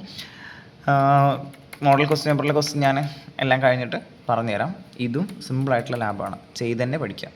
[SPEAKER 1] മോഡൽ ക്വസ്റ്റ്യൻ പേപ്പറിലെ ക്വസ്റ്റ്യൻ ഞാൻ എല്ലാം കഴിഞ്ഞിട്ട് പറഞ്ഞുതരാം. ഇതും സിമ്പിളായിട്ടുള്ള ലാബാണ്, ചെയ്ത് തന്നെ പഠിക്കാം.